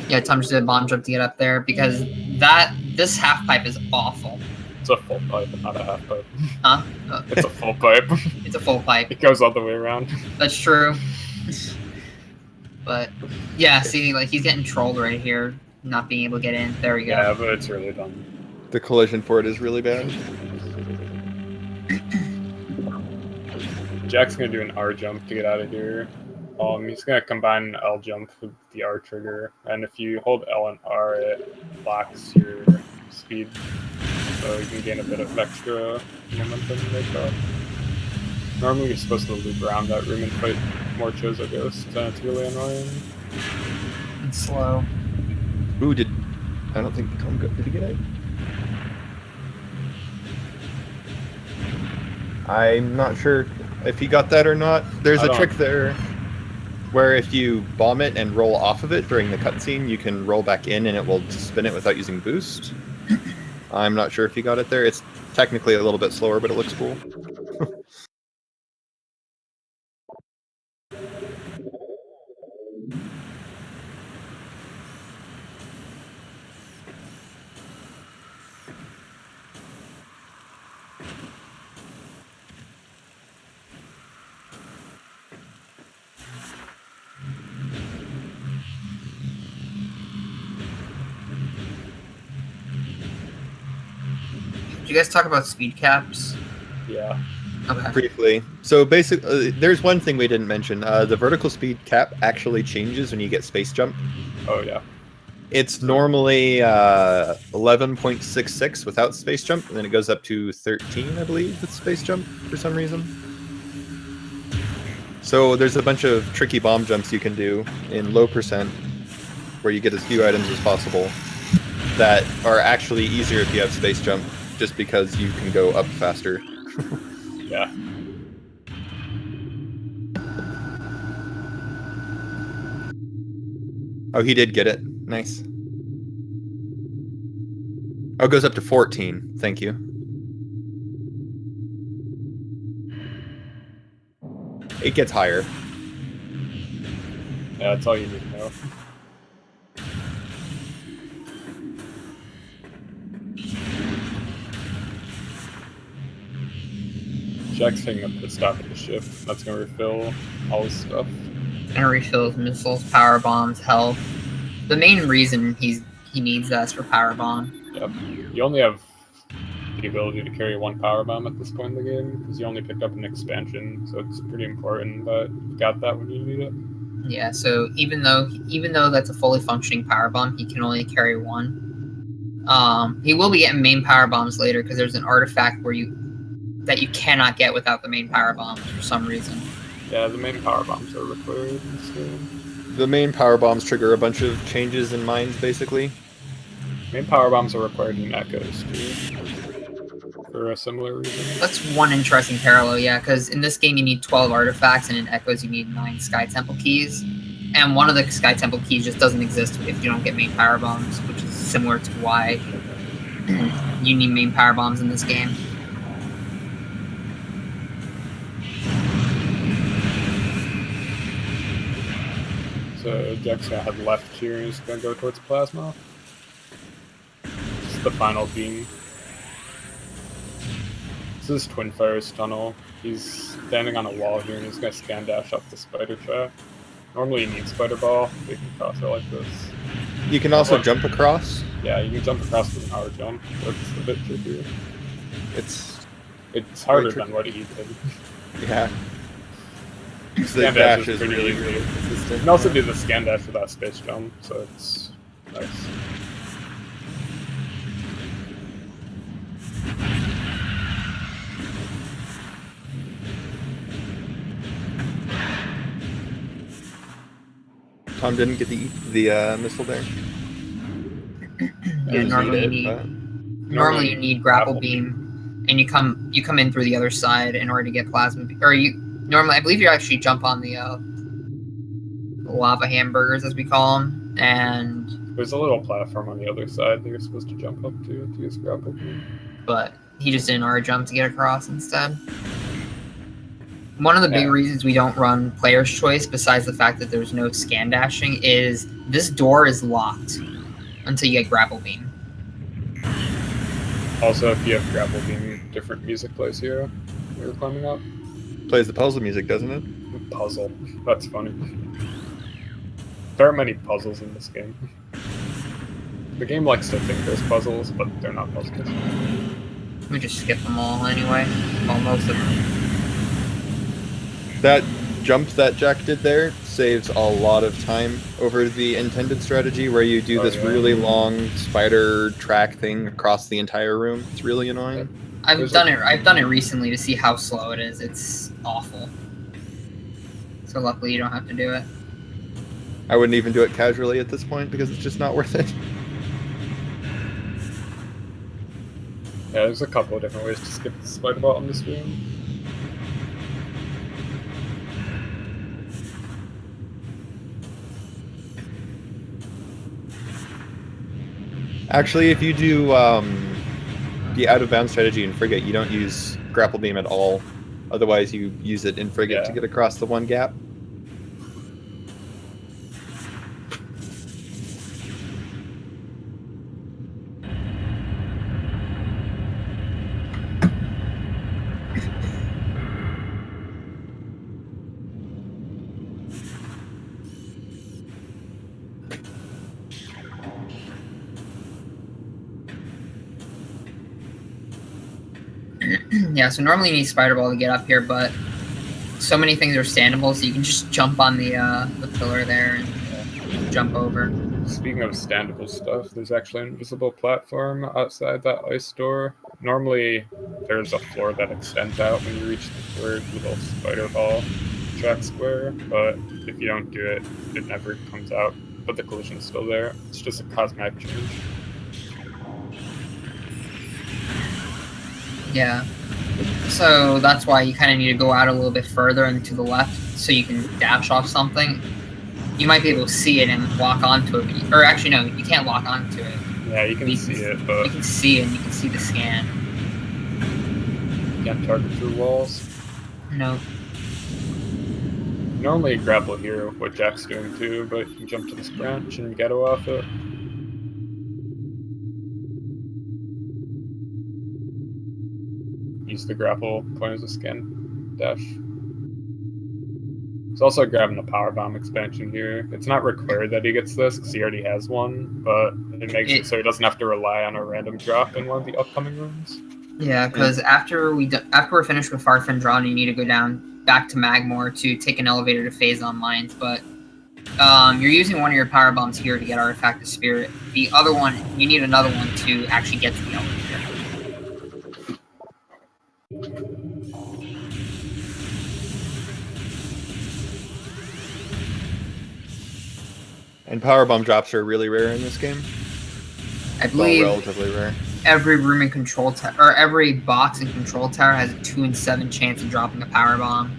Yeah, Tom just did a bomb jump to get up there because this half pipe is awful. It's a full pipe, not a half pipe. Huh? It's a full pipe. It's a full pipe. It goes all the way around. That's true. But yeah, see, like he's getting trolled right here, not being able to get in. There we go. Yeah, but it's really dumb. The collision for it is really bad. Jack's gonna do an R jump to get out of here. He's gonna combine L jump with the R trigger, and if you hold L and R, it locks your speed, so you can gain a bit of extra momentum like that. Normally you're supposed to loop around that room and fight more Chozo ghosts, and it's really annoying. It's slow. Ooh, I don't think Tom got. Did he get it? I'm not sure if he got that or not. There's a trick there where if you bomb it and roll off of it during the cutscene, you can roll back in and it will spin it without using boost. I'm not sure if he got it there. It's technically a little bit slower, but it looks cool. Did you guys talk about speed caps? Yeah. Okay. Briefly. So basically, there's one thing we didn't mention. The vertical speed cap actually changes when you get space jump. Oh yeah. It's normally 11.66 without space jump, and then it goes up to 13, I believe, with space jump for some reason. So there's a bunch of tricky bomb jumps you can do in low percent, where you get as few items as possible, that are actually easier if you have space jump, just because you can go up faster. Yeah. Oh, he did get it. Nice. Oh, it goes up to 14. Thank you. It gets higher. Yeah, that's all you need to know. Jack's taking a pit stop at the ship. That's gonna refill all his stuff. And refills missiles, power bombs, health. The main reason he needs that is for power bomb. Yep. You only have the ability to carry one power bomb at this point in the game because you only picked up an expansion, so it's pretty important that you got that when you need it. Yeah, so even though that's a fully functioning power bomb, he can only carry one. He will be getting main power bombs later because there's an artifact that you cannot get without the main power bombs for some reason. Yeah, the main power bombs are required in this game. The main power bombs trigger a bunch of changes in mines, basically. Main power bombs are required in Echoes too, for a similar reason. That's one interesting parallel, yeah, because in this game you need 12 artifacts, and in Echoes you need 9 Sky Temple keys. And one of the Sky Temple keys just doesn't exist if you don't get main power bombs, which is similar to why you need main power bombs in this game. So Jack's gonna head left here and he's gonna go towards Plasma. This is the final beam. This is Twin Fire's tunnel. He's standing on a wall here and he's gonna scan dash up the spider track. Normally you need spider ball, but you can cross it like this. You can also jump across. Yeah, you can jump across with an R jump, but it's a bit trickier. It's harder than what he did. Yeah. The Scan dash is is pretty really, easy. really consistent. You can also do the scan dash without space jump, so it's nice. Tom didn't get the missile there. Yeah, normally you need grapple beam, and you come in through the other side in order to get plasma. Normally, I believe you actually jump on the lava hamburgers, as we call them, and there's a little platform on the other side that you're supposed to jump up to use grapple beam. But he just did an R jump to get across instead. One of the big Yeah. reasons we don't run player's choice, besides the fact that there's no scan dashing, is this door is locked until you get grapple beam. Also, if you have grapple beam, different music plays here when you're climbing up. Plays the puzzle music, doesn't it? Puzzle. That's funny. There aren't many puzzles in this game. The game likes to think there's puzzles, but they're not puzzles. We just skip them all anyway. Well, most of them. That jump that Jack did there saves a lot of time over the intended strategy where you do this really long spider track thing across the entire room. It's really annoying. I've done it recently to see how slow it is. It's awful. So luckily you don't have to do it. I wouldn't even do it casually at this point because it's just not worth it. Yeah, there's a couple of different ways to skip the spider bot on this room. Actually, if you do the out-of-bounds strategy in Frigate, you don't use grapple beam at all. Otherwise, you use it in Frigate to get across the one gap. Yeah, so normally you need Spider Ball to get up here, but so many things are standable, so you can just jump on the pillar there and jump over. Speaking of standable stuff, there's actually an invisible platform outside that ice door. Normally, there's a floor that extends out when you reach the third little spider ball track square, but if you don't do it, it never comes out, but the collision's still there. It's just a cosmetic change. Yeah. So that's why you kind of need to go out a little bit further and to the left so you can dash off something. You might be able to see it and lock onto it, or actually no, you can't lock onto it. Yeah, you can see it, but you can see it and you can see the scan. You can't target through walls. No. Normally you grapple here, what Jack's doing too, but you can jump to this branch and ghetto off it. Use the grapple point as a scan dash. He's also grabbing the power bomb expansion here. It's not required that he gets this because he already has one, but it makes it so he doesn't have to rely on a random drop in one of the upcoming rooms. Yeah, because after we're finished with Farfindron, you need to go down back to Magmore to take an elevator to Phazon Mines, but you're using one of your power bombs here to get Artifact of Spirit. The other one, you need another one to actually get to the elevator. And power bomb drops are really rare in this game. I believe relatively rare. Every room in control tower, or every box in control tower, has a 2 in 7 chance of dropping a power bomb.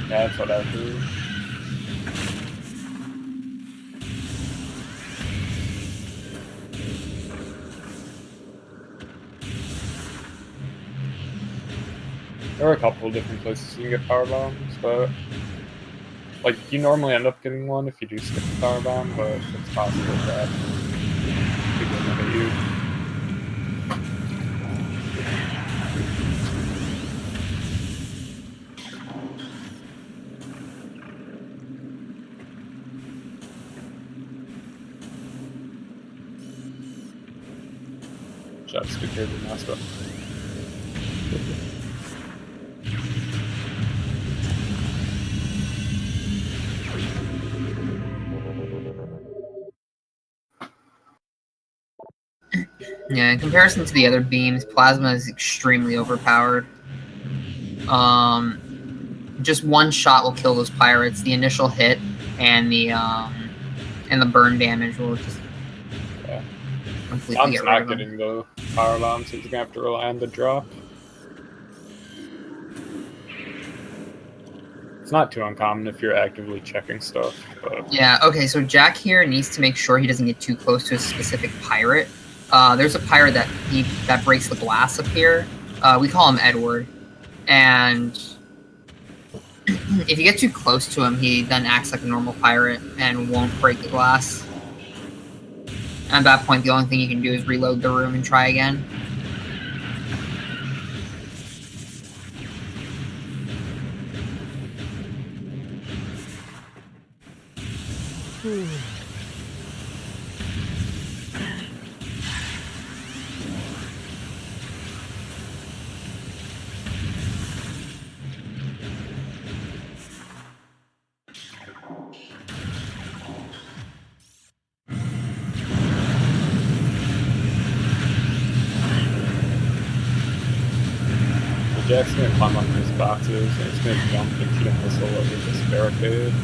Yeah, that's what I do. There are a couple of different places you can get power bombs, but like you normally end up getting one if you do skip the power bomb, but it's possible that people look at you. Just to carry the master. Yeah, in comparison to the other beams, Plasma is extremely overpowered. Just one shot will kill those pirates. The initial hit and the burn damage will just completely Tom's get rid not of them. getting the power bomb, so he's gonna have to rely on the drop. It's not too uncommon if you're actively checking stuff, but Yeah, okay, so Jack here needs to make sure he doesn't get too close to a specific pirate. There's a pirate that breaks the glass up here. We call him Edward. And If you get too close to him, he then acts like a normal pirate and won't break the glass. At that point, the only thing you can do is reload the room and try again. Jack's gonna climb on these boxes and it's gonna jump and shoot a missile over this barricade.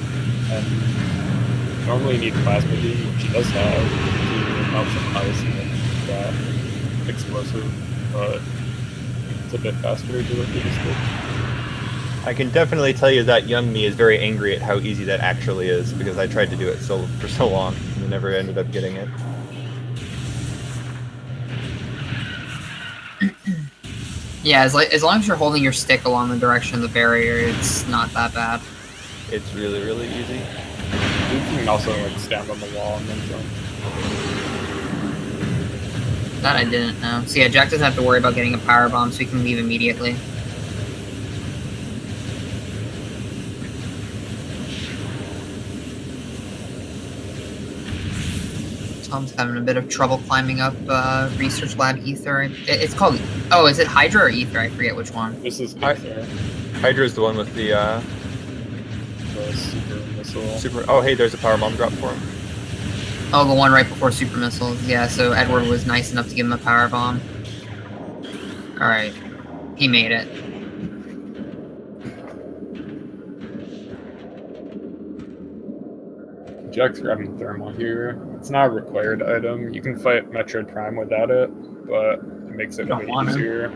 And normally you need plasma D, which he does have, to melt some ice and make that explosive, but it's a bit faster to do it through the stick. I can definitely tell you that young me is very angry at how easy that actually is, because I tried to do it for so long and never ended up getting it. Yeah, as long as you're holding your stick along the direction of the barrier, it's not that bad. It's really, really easy. You can also like stand on the wall and then jump. That I didn't know. So yeah, Jack doesn't have to worry about getting a power bomb, so he can leave immediately. Tom's having a bit of trouble climbing up Research Lab Ether. It's called... Oh, is it Hydra or Ether? I forget which one. This is Ether. Hydra is the one with the super missile. Oh, hey, there's a power bomb drop for him. Oh, the one right before super missiles. Yeah, so Edward was nice enough to give him a power bomb. Alright. He made it. Jack's grabbing thermal here. It's not a required item. You can fight Metroid Prime without it, but it makes it way easier.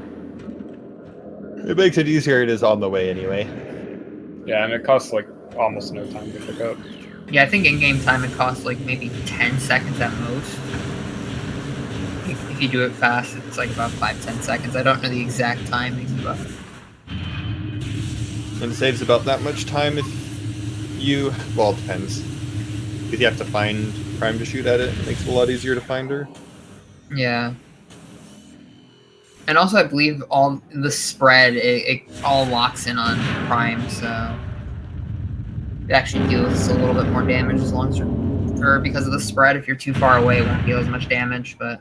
It makes it easier. It is on the way anyway. Yeah, and it costs like almost no time to pick up. Yeah, I think in-game time it costs like maybe 10 seconds at most. If you do it fast, it's like about 5-10 seconds. I don't know the exact timing, but... And it saves about that much time if you... Well, it depends. If you have to find Prime to shoot at it, it makes it a lot easier to find her. Yeah. And also, I believe all the spread, it all locks in on Prime, so... It actually deals a little bit more damage as long as you're... Or because of the spread, if you're too far away, it won't deal as much damage, but...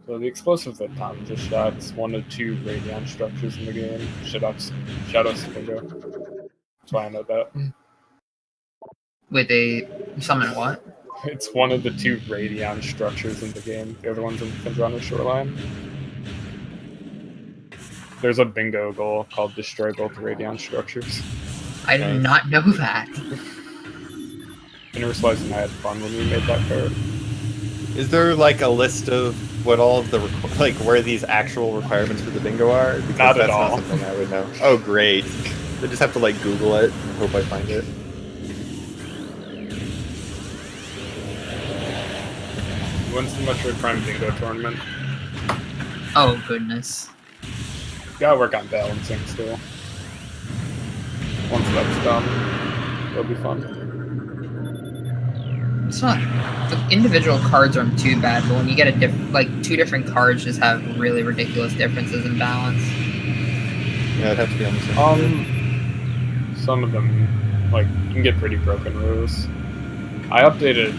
So the explosive that Tom just shot is one of 2 Radion structures in the game. Shadow Stinger. That's why I know that. With a... Summon what? It's one of the 2 Radion structures in the game. The other one's in Kendrana Shoreline. There's a bingo goal called Destroy Both Radion Structures. I did not know that. Universalized and I had fun when we made that card. Is there like a list of what all of the where these actual requirements for the bingo are? Because Not at that's all. Not something I would know. Oh, great! I just have to like Google it and hope I find it. When's the Metroid Prime bingo tournament? Oh, goodness. Gotta work on balancing still. Once that's done, it'll be fun. It's not... The individual cards aren't too bad, but when you get a 2 different cards just have really ridiculous differences in balance. Yeah, it'd have to be on the same. Some of them, like, you can get pretty broken rows. I updated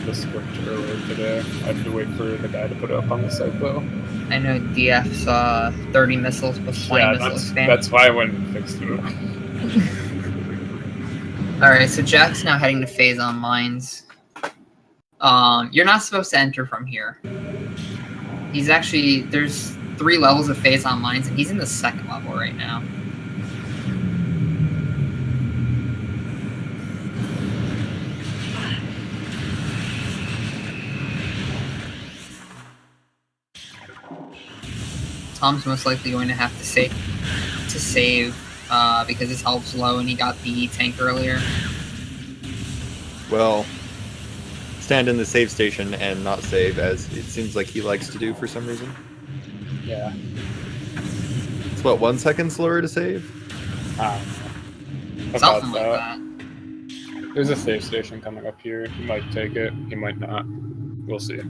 the script earlier today. I had to wait for the guy to put it up on the site, though. I know DF saw 30 missiles plus 20 missiles. That's why I went and fixed it. Alright, so Jack's now heading to Phazon Mines. You're not supposed to enter from here. He's actually... There's 3 levels of Phazon Mines, and he's in the 2nd level right now. Tom's most likely going to have to save because his health's low and he got the tank earlier. Well, stand in the save station and not save, as it seems like he likes to do for some reason. Yeah. It's It's what, 1 second slower to save? About Something like that. that. There's a save station coming up here. He might take it. He might not. We'll see.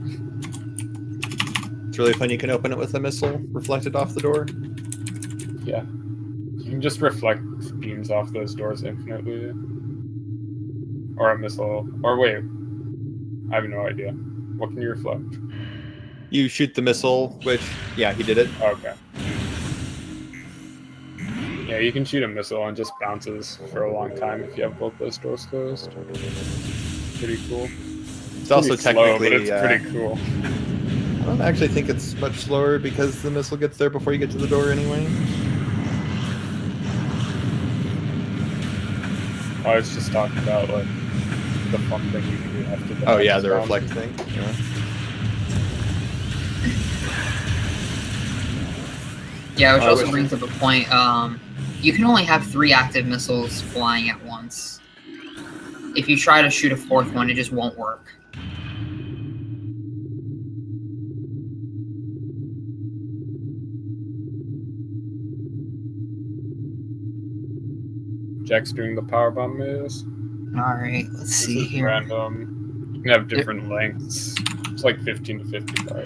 It's really fun. You can open it with a missile reflected off the door. Yeah. You can just reflect beams off those doors infinitely. Or a missile. Or wait. I have no idea. What can you reflect? You shoot the missile, which, yeah, he did it. Okay. Yeah, you can shoot a missile and just bounces for a long time if you have both those doors closed. Pretty cool. It's also Pretty slow, technically. but it's pretty cool. I don't actually think it's much slower because the missile gets there before you get to the door anyway. I was just talking about like the fun thing you can do after the. Oh yeah, the bounce. reflect thing. Yeah. Yeah, which I also wish- brings up a point. You can only have 3 active missiles flying at once. If you try to shoot a 4th one, it just won't work. Jack's doing the powerbomb maze. Alright, let's This see is here. random. You can have different lengths. It's like 15 to 55.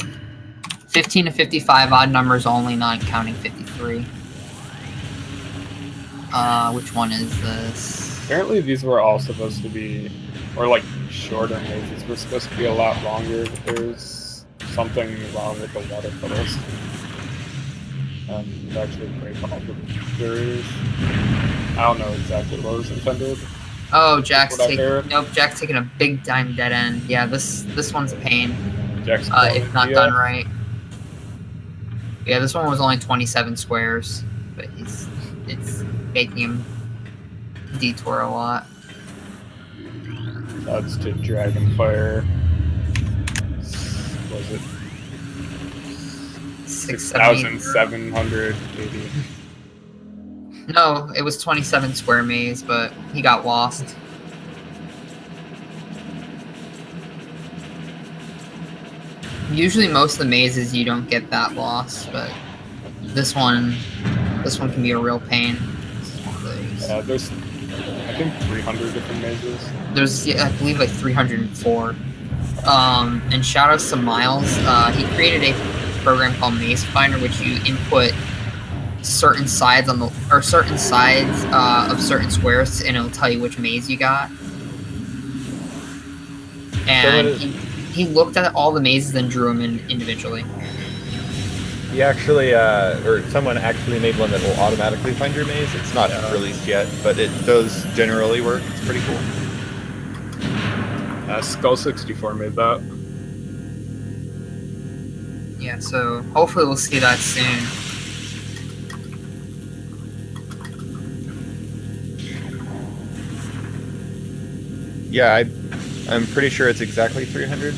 15 to 55, odd numbers only, not counting 53. Which one is this? Apparently these were all supposed to be, or like shorter mazes were supposed to be a lot longer, but there's something wrong with the watercolors. And actually break all the barriers. I don't know exactly what was intended. Oh, Jack's What I heard. taking. Nope, Jack's taking a big time dead end. Yeah, this one's a pain. Jack's If not done right. Yeah, this one was only 27 squares, but it's making him detour a lot. That's to Dragonfire. Was it 6,780. 6,780? No, it was 27 square maze, but he got lost. Usually most of the mazes you don't get that lost, but this one can be a real pain. This is one of those. Yeah, there's I think 300 different mazes. There's, yeah, I believe, like 304. And shout outs to Miles. He created a program called Maze Finder, which you input certain sides of certain squares, and it'll tell you which maze you got. And he looked at all the mazes and drew them in individually. He actually, or someone actually made one that will automatically find your maze. It's not released yet, but it does generally work. It's pretty cool. Skull64 made that. Yeah, so hopefully we'll see that soon. Yeah, I'm pretty sure it's exactly 300.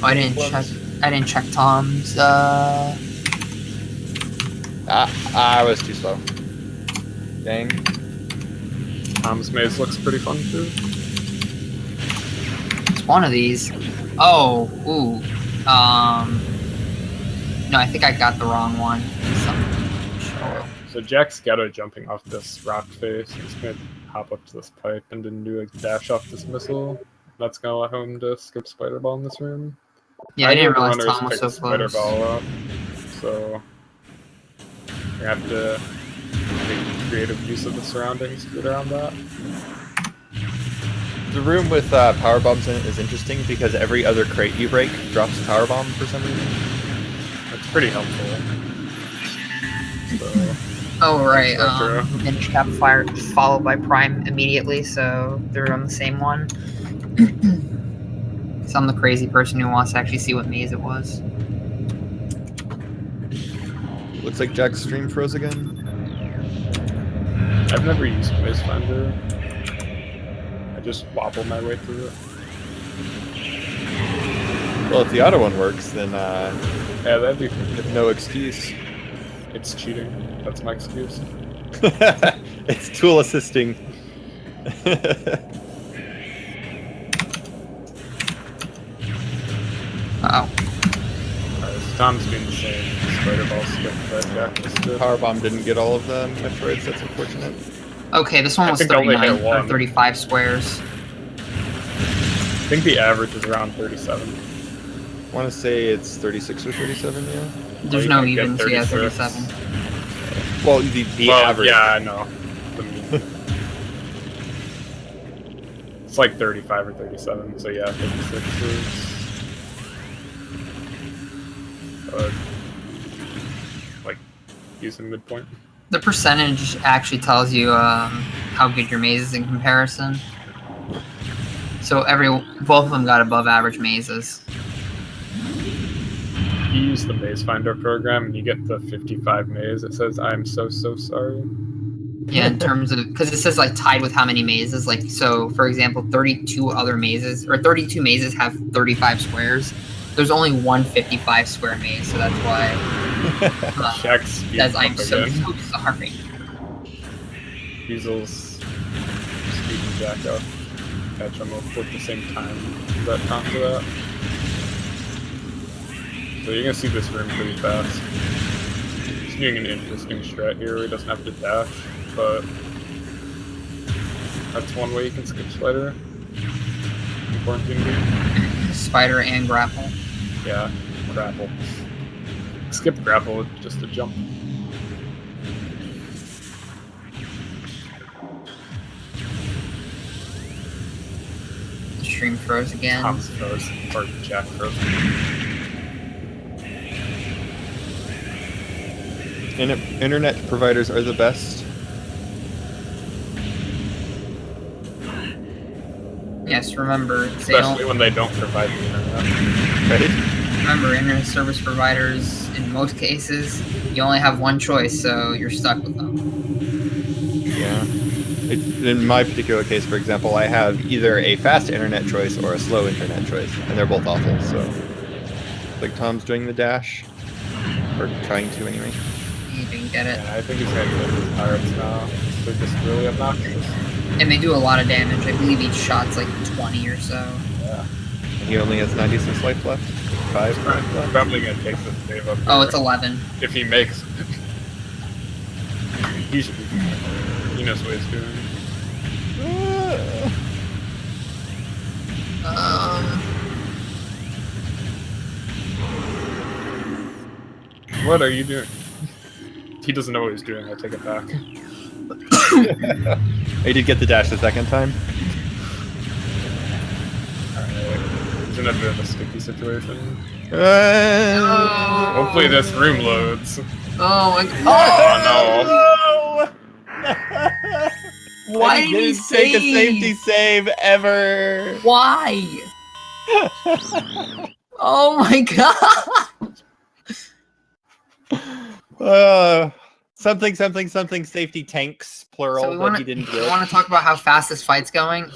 I didn't check Tom's. I was too slow. Dang. Tom's maze looks pretty fun too. It's one of these. Oh, ooh. No, I think I got the wrong one. So Jack's ghetto jumping off this rock face. He's gonna hop up to this pipe and then do a dash off this missile. That's gonna allow him to skip Spider Ball in this room. Yeah, I didn't realize runners Tom was pick so Spider close. Ball up, so we have to make creative use of the surroundings to get around that. The room with power bombs in it is interesting because every other crate you break drops a power bomb for some reason. It's pretty helpful. So, Oh, right. Retro. Ninja Cap followed by Prime immediately, so they're on the same one. So I'm the crazy person who wants to actually see what maze it was. Looks like Jack's stream froze again. I've never used Maze Finder. I just wobble my way through it. Well, if the auto one works, then Yeah, that'd be cool. no excuse. It's cheating. That's my excuse. It's tool assisting. Uh-oh. Nice. Tom's doing the same spider ball skip that Jack just did. Power Bomb didn't get all of the Metroids. That's unfortunate. Okay, this one I was think I only 39 hit or one. 35 squares. I think the average is around 37. I want to say it's 36 or 37, yeah. There's you no can't get even, so yeah, 36. 37. Well, the Well, average. yeah, I know. The mean. It's like 35 or 37, so yeah, 36 is... like, using midpoint. The percentage actually tells you how good your maze is in comparison. So both of them got above average mazes. You use the maze finder program and you get the 55 maze. It says, "I'm so sorry." Yeah, in terms of, because it says like tied with how many mazes. Like, so for example, 32 other mazes, or 32 mazes have 35 squares. There's only one 55 square maze, so that's why Jack speeds says up I'm so again. sorry. Weasel's speeding Jack up. Catch him up at the same time that comes to that. So you're gonna see this room pretty fast. He's doing an interesting strat here where he doesn't have to dash, but that's one way you can skip spider. In quarantine game. Spider and grapple. Yeah, grapple. Skip grapple with just a jump. Stream throws again. Tom throws, or Jack throws. Internet providers are the best. Yes, remember, they Especially don't, when they don't provide the internet. Right? remember, internet service providers, in most cases, you only have one choice, so you're stuck with them. Yeah. In my particular case, for example, I have either a fast internet choice or a slow internet choice, and they're both awful, so... Like Tom's doing the dash. Or trying to, anyway. You didn't get it. Yeah, I think he's gonna get his pirates now. They're just really obnoxious. And they do a lot of damage. I believe each shot's like 20 or so. Yeah. And he only has 96 life left. 5 life I'm left. probably gonna take the save up. Oh, here. it's 11. If he makes it. He should be fine. He knows what he's doing. What are you doing? He doesn't know what he's doing. I take it back. He did get the dash the second time. Alright. He's in a bit of a sticky situation. Oh, Hopefully this room loads. Oh my Oh no! Why he did he didn't take a save? safety save ever? Why? Oh my god! Something safety tanks plural, So we but he didn't do it. want to talk about how fast this fight's going.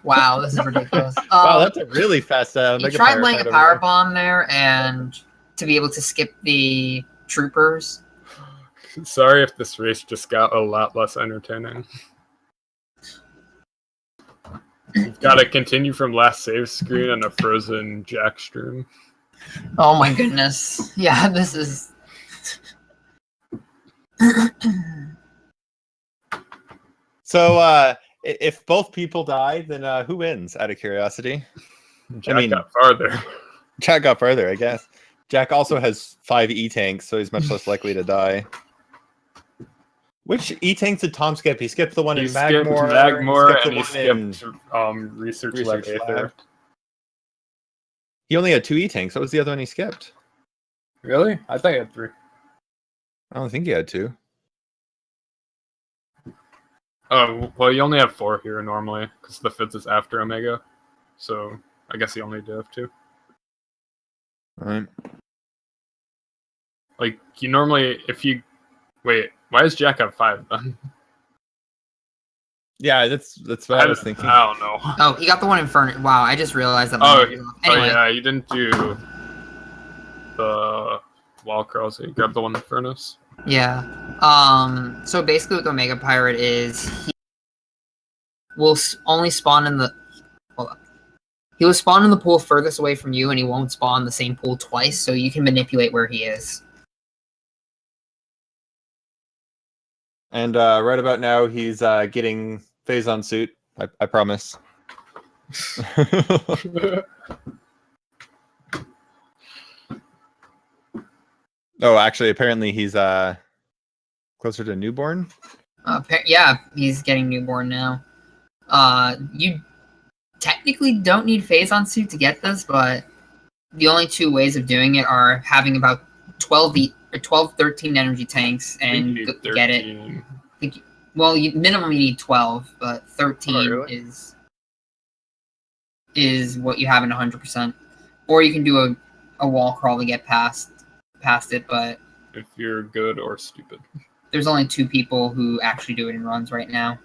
Wow, this is ridiculous. Wow, that's a really fast he Mega tried Pirate laying fight a over power there. bomb there and to be able to skip the troopers. Sorry if this race just got a lot less entertaining. You've got to continue from last save screen and a frozen Jack stream. Oh my goodness. Yeah, this is... So, if both people die, then who wins? Out of curiosity, Jack got farther. Jack got further, I guess. Jack also has 5 E-tanks, so he's much less likely to die. Which E-tanks did Tom skip? He skipped the one He in skipped Magmore, and he one skipped in Research Research Lab Lab. Aether. He only had 2 E-tanks. What was the other one he skipped? Really? I thought he had 3. I don't think he had 2. Oh, well, you only have 4 here normally, because the 5th is after Omega. So, I guess you only do have 2. Alright. Like, you normally, if you... Wait, why does Jack have 5 then? Yeah, that's what I was thinking. I don't know. Oh, he got the one in Furnace. Wow, I just realized that. Oh, Anyway, oh yeah, you didn't do the wall crawls. So you grabbed the one in Furnace. yeah. So basically what the Omega Pirate is, he will only spawn in the... Hold up. He will spawn in the pool furthest away from you, and he won't spawn the same pool twice, so you can manipulate where he is. And right about now, he's getting Phazon suit. I promise. Oh, actually, apparently he's closer to newborn. Yeah, he's getting newborn now. You technically don't need Phazon suit to get this, but the only two ways of doing it are having about 12, 13 energy tanks and get it. Well, minimum you need 12, but 13 is what you have in 100%. Or you can do a wall crawl to get past it, but if you're good or stupid. There's only 2 people who actually do it in runs right now.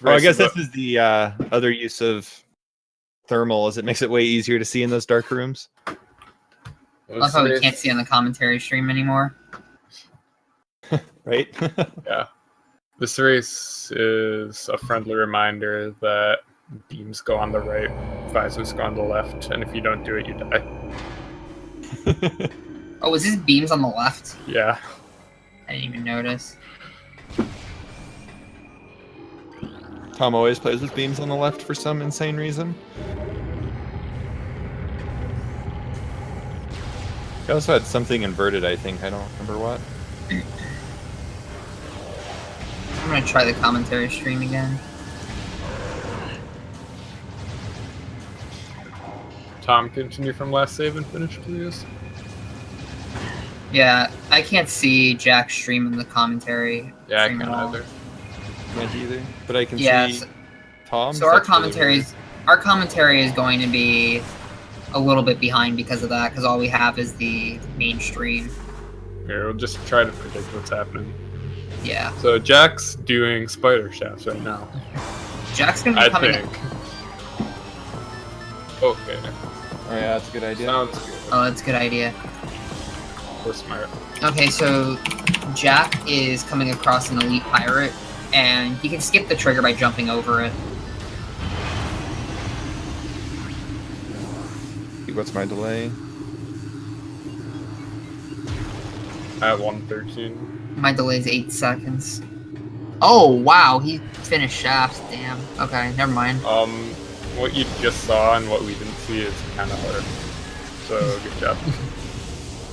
Well, I guess this is the other use of thermal, is it makes it way easier to see in those dark rooms. I love how we can't see on the commentary stream anymore. Right? Yeah. This race is a friendly reminder that beams go on the right, visors go on the left, and if you don't do it, you die. Oh, was his beams on the left? Yeah. I didn't even notice. Tom always plays with beams on the left for some insane reason. He also had something inverted, I think. I don't remember what. I'm gonna try the commentary stream again. Tom, continue from last save and finish, please. Yeah, I can't see Jack stream in the commentary. Yeah, I can't either. Can't either. But I can see Tom. So our commentary is going to be a little bit behind because of that, because all we have is the main stream. Here, we'll just try to predict what's happening. Yeah. So Jack's doing spider shafts right now. Jack's gonna be coming. Okay. Oh yeah, that's a good idea. Sounds good. Oh, that's a good idea. We're smart. Okay, so Jack is coming across an elite pirate, and you can skip the trigger by jumping over it. What's my delay? At 113. My delay is 8 seconds. Oh, wow, he finished shafts, damn. Okay, never mind. What you just saw and what we didn't see is kind of hard. So, good job.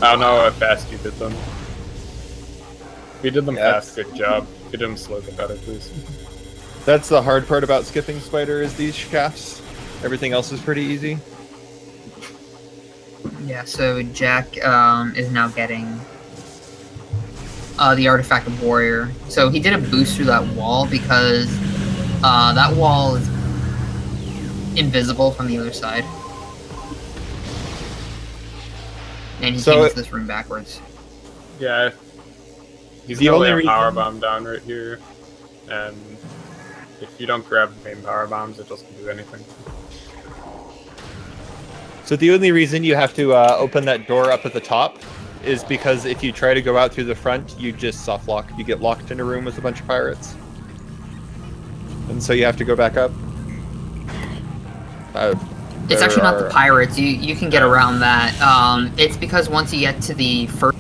I don't know how fast you did them. If you did them fast, good job. If you did them slow, get better, please. That's the hard part about skipping spider, is these shafts. Everything else is pretty easy. Yeah, so Jack is now getting the Artifact of Warrior. So he did a boost through that wall because that wall is invisible from the other side. And he came into this room backwards. Yeah, he's the gonna only lay a power bomb down right here, and if you don't grab the main power bombs, it doesn't do anything. So the only reason you have to open that door up at the top is because if you try to go out through the front, you just soft lock. You get locked in a room with a bunch of pirates. And so you have to go back up. It's actually not the pirates. You can get around that. It's because once you get to the first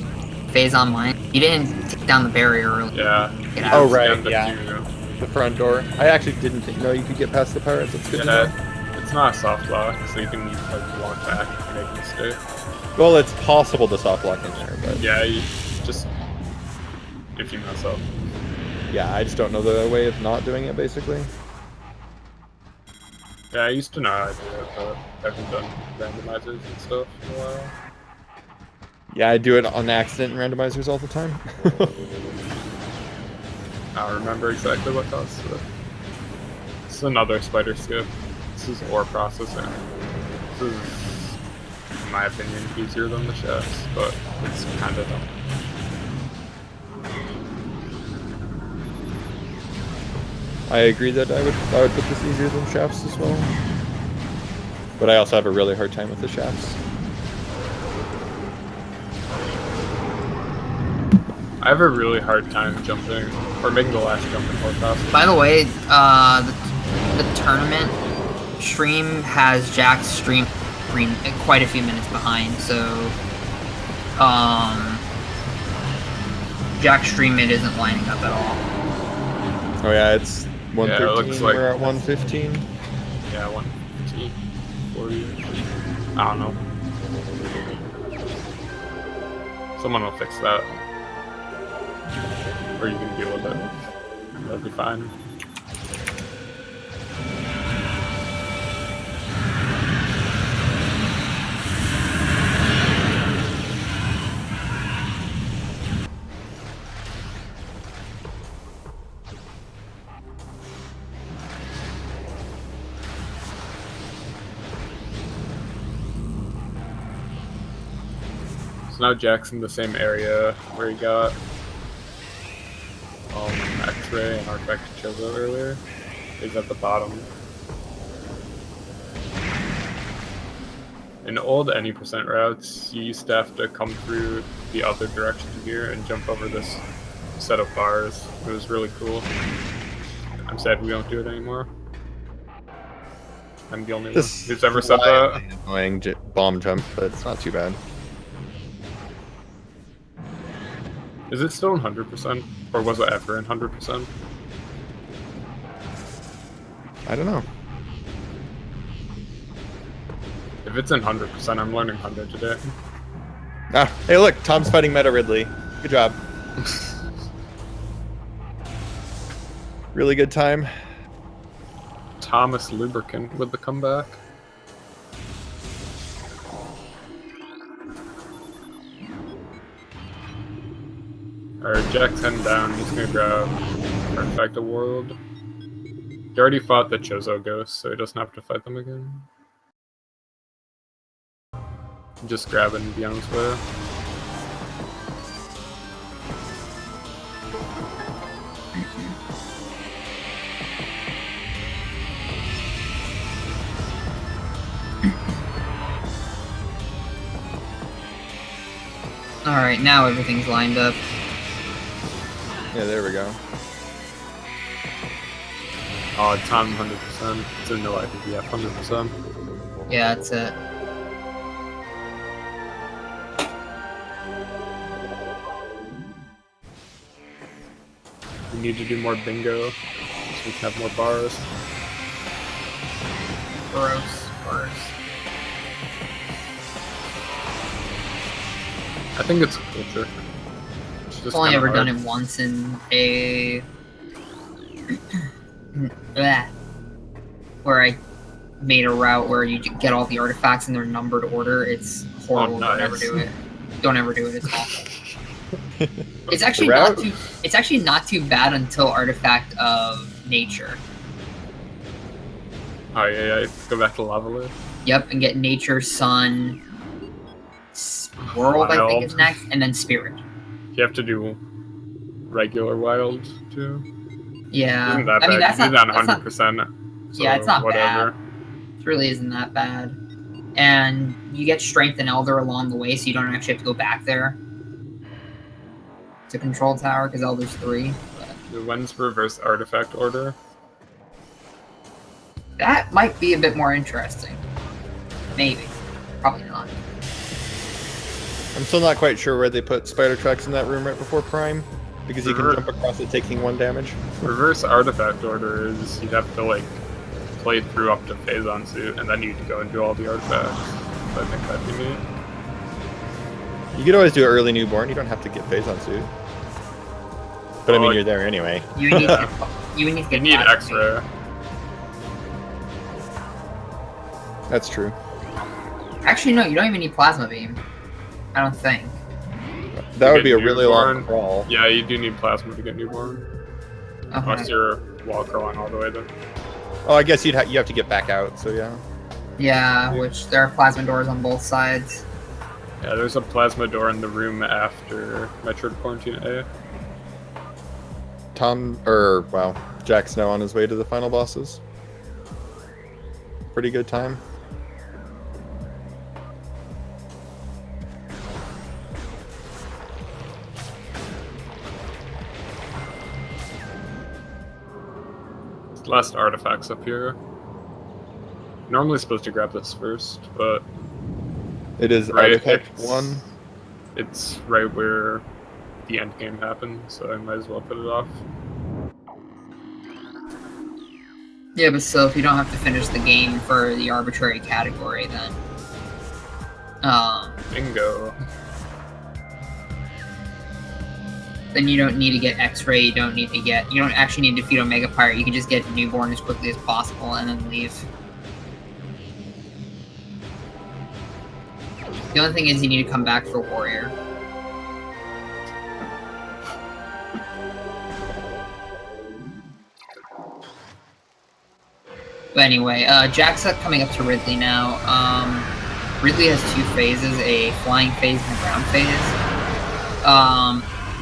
phase online, you didn't take down the barrier earlier. Yeah. Oh, right, yeah. The front door. I actually didn't know you could get past the pirates. That's good to know. It's not a soft lock, so you can walk back if you make a mistake. Well, it's possible to soft lock in there, but... Yeah, you just... if you mess up. Yeah, I just don't know the way of not doing it, basically. Yeah, I used to know how to do it, but I haven't done randomizers and stuff in a while. Yeah, I do it on accident in randomizers all the time. I don't remember exactly what caused it. This is another spider skip. This is ore processing. This is, in my opinion, easier than the shafts, but it's kind of dumb. I agree that I would put this easier than shafts as well. But I also have a really hard time with the shafts. I have a really hard time jumping, or making the last jump in more fast. By the way, the tournament stream has Jack's stream quite a few minutes behind, so Jack's stream it isn't lining up at all. Oh yeah, it's 1:13. Yeah, it looks like- We're at 1:15. Yeah, 150, 40. I don't know. Someone will fix that. Or you can deal with it. That'll be fine. So now Jack's in the same area where he got X-Ray and Artifact Chozo earlier. He's at the bottom. In old any percent routes, you used to have to come through the other direction here and jump over this set of bars. It was really cool. I'm sad we don't do it anymore. I'm the only one who's ever said that. Annoying bomb jump, but it's not too bad. Is it still in 100%? Or was it ever in 100%? I don't know. If it's in 100%, I'm learning 100 today. Ah, hey look, Tom's fighting Meta Ridley. Good job. Really good time. Thomas Lubricant with the comeback. Alright, Jack's heading down. He's gonna grab Artifact of World. He already fought the Chozo Ghost, so he doesn't have to fight them again. Just grab it and be on his way. Alright, now everything's lined up. Yeah, there we go. Oh, Tom 100%. It's a no IPVF 100%. Yeah, that's it. We need to do more bingo so we can have more bars. Gross. Gross. I think it's a cool trick. It's just I've only kinda ever done hard. it once in a Blah. Where I made a route where you get all the artifacts in their numbered order. It's horrible. Oh, Don't ever nice. do it. Don't ever do it. It's awful. It's actually The not route? too. It's actually not too bad until Artifact of Nature. Oh yeah, yeah. Go back to Lava Lake. Yep, and get Nature, Sun, World. I think Wild. is next, and then Spirit. You have to do regular wild too. Yeah, Isn't that I mean bad? that's You not. do that That's not 100%. So yeah, it's not whatever. bad. It really isn't that bad. And you get Strength and Elder along the way, so you don't actually have to go back there to Control Tower, because Elder's 3. But When's reverse artifact order? that might be a bit more interesting. Maybe. Probably not. I'm still not quite sure where they put spider tracks in that room right before Prime, because you can Revert- jump across it taking 1 damage. Reverse artifact order is you'd have to like play through up to Phazon suit, and then you'd go and do all the artifacts. So I think that'd be neat. You could always do early newborn. You don't have to get Phazon suit. But I mean, Well, you're there anyway. You would need to, you would need to You get need Plasma X-ray. That's true. Beam. Actually, no, you don't even need Plasma Beam. I don't think. That You would be a get really long newborn. crawl. Yeah, you do need plasma to get newborn. Unless Okay. you're wall crawling all the way then. Oh, I guess you have to get back out. So yeah. Yeah, which there are Plasma doors on both sides. Yeah, there's a plasma door in the room after Metroid Quarantine A. Jack's now on his way to the final bosses. Pretty good time. Last artifacts up here. Normally supposed to grab this first, but It is right, artifact it's- 1. it's right where the end game happens, so I might as well put it off. Yeah, but still, if you don't have to finish the game for the arbitrary category, then Bingo. then you don't need to get X-ray. You don't actually need to defeat Omega Pirate. You can just get Newborn as quickly as possible and then leave. The only thing is you need to come back for Warrior. But anyway, Jack's coming up to Ridley now. Ridley has two phases, a flying phase and a ground phase.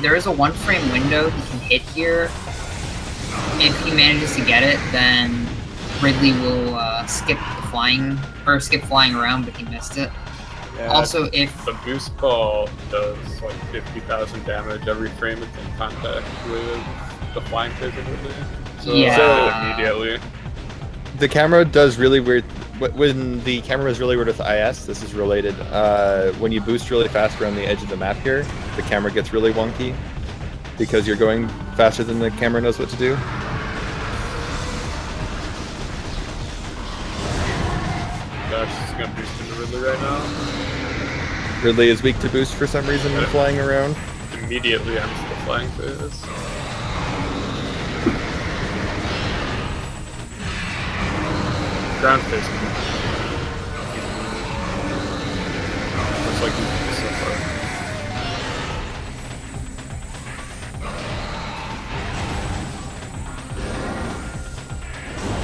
There is a 1-frame window he can hit here. If he manages to get it, then Ridley will skip flying around, but he missed it. Yeah, Also, if the boost ball does like 50,000 damage every frame it's in contact with the flying phase of Ridley. So Yeah. immediately. The camera does really weird. When the camera is really weird with IS, this is related. When you boost really fast around the edge of the map here, the camera gets really wonky because you're going faster than the camera knows what to do. That's just gonna boost into Ridley right now. Ridley is weak to boost for some reason when flying around. Immediately ends the flying phase. Ground phase. Looks like he's so far.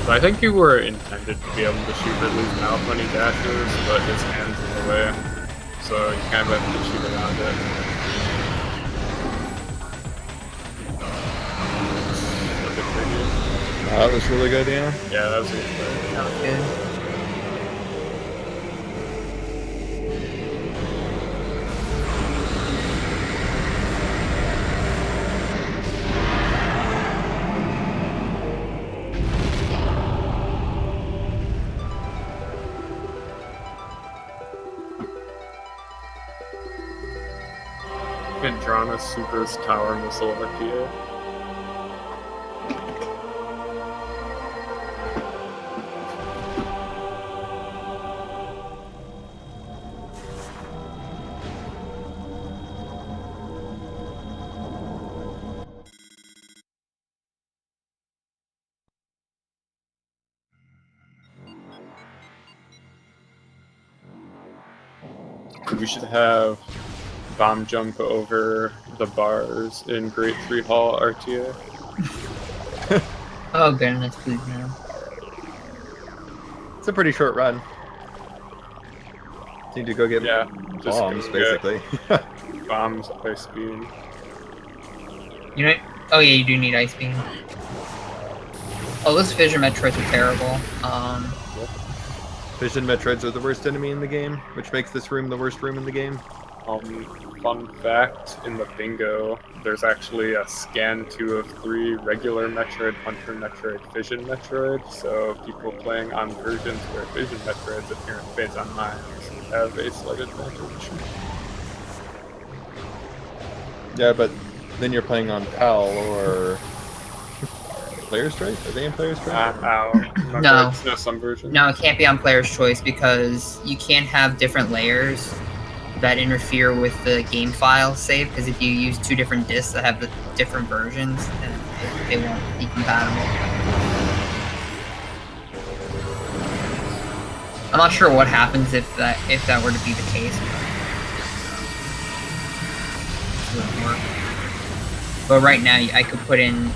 So I think you were intended to be able to shoot Ridley's mouth when he dashes, but his hand's in the way. So you kind of have to shoot around it. Look at Ridley. That was really good, yeah. Yeah, that was a good play. that was good. Vendrana Super's Tower Missile RPA. We should have bomb jump over the bars in Great 3 Hall RTA. Oh goodness, please no. It's a pretty short run. Need to go get Yeah, just bombs, go basically. get bombs by speed. You know? Oh yeah, you do need Ice Beam. Oh, those Fissure Metroids are terrible. Vision Metroids are the worst enemy in the game, which makes this room the worst room in the game. Fun fact, in the bingo, there's actually a scan 2 of 3 regular Metroid, Hunter Metroid, Vision Metroid, so people playing on versions where Vision Metroids appear in phase on mines have a slight advantage. Yeah, but then you're playing on PAL or Player's Choice? Are they in Player's Choice? No. No, some version. No, it can't be on Player's Choice because you can't have different layers that interfere with the game file save, because if you use 2 different disks that have the different versions, then they won't be compatible. I'm not sure what happens if that were to be the case. It wouldn't work. But right now, I could put in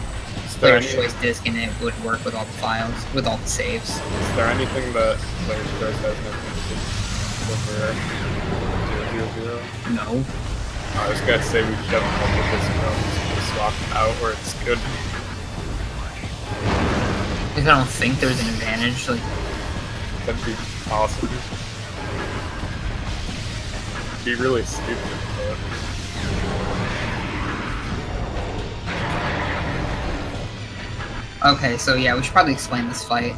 Player's Choice disk and it would work with all the files, with all the saves. Is there anything that Player's Choice has over 000? No. I was gonna say we should have a couple discounts to swap them out where it's good. Because I don't think there's an advantage. Like, That'd be awesome. It'd be really stupid, but... Okay, so yeah, we should probably explain this fight.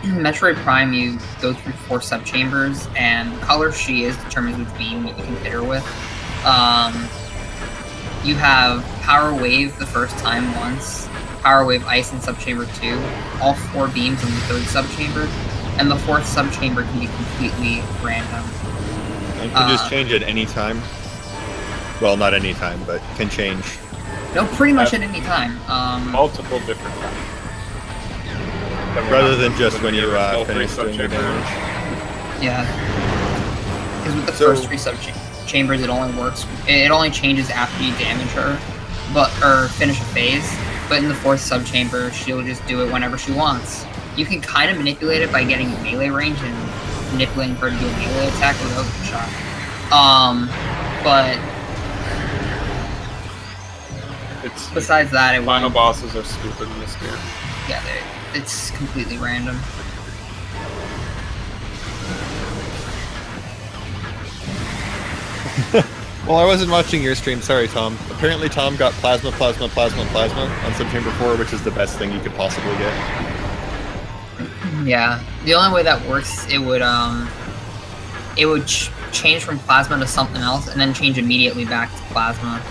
Metroid Prime, you go through 4 subchambers, and the color she is determines which beam you can hit her with. You have Power Wave the first time once, Power Wave Ice in subchamber 2, all 4 beams in the 3rd subchamber, and the 4th subchamber can be completely random. And can just change at any time. Well, not any time, but can change. No, pretty much at any time. Multiple different times. Rather than just when you finish doing your damage. Yeah. Because with the first 3 subchambers, it only works. It only changes after you damage her, or finish a phase. But in the 4th subchamber, she'll just do it whenever she wants. You can kind of manipulate it by getting melee range and manipulating her to do a melee attack without a shot. But besides that, it final bosses are stupid in this game. Yeah, it's completely random. Well, I wasn't watching your stream, sorry Tom. Apparently Tom got plasma on subchamber 4, which is the best thing you could possibly get. Yeah, the only way that works, it would change from plasma to something else, and then change immediately back to plasma.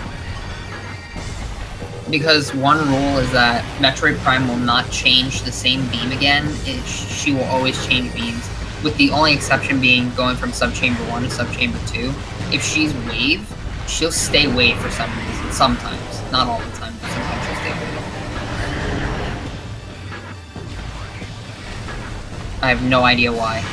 Because one rule is that Metroid Prime will not change the same beam again. She will always change beams, with the only exception being going from subchamber 1 to subchamber 2. If she's wave, she'll stay wave for some reason. Sometimes, not all the time, but sometimes she'll stay wave. I have no idea why.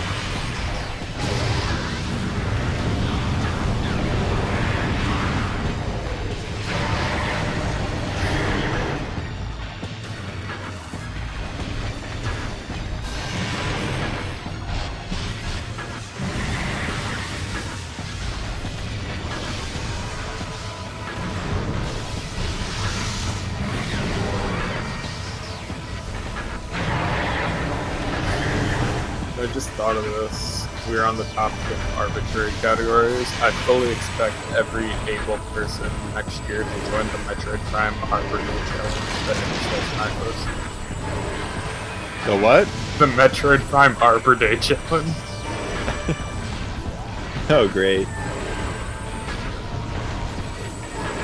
I just thought of this. We're on the topic of arbitrary categories. I fully expect every able person next year to join the Metroid Prime Arbor Day Challenge that is The what? the Metroid Prime Arbor Day Challenge. Oh, great.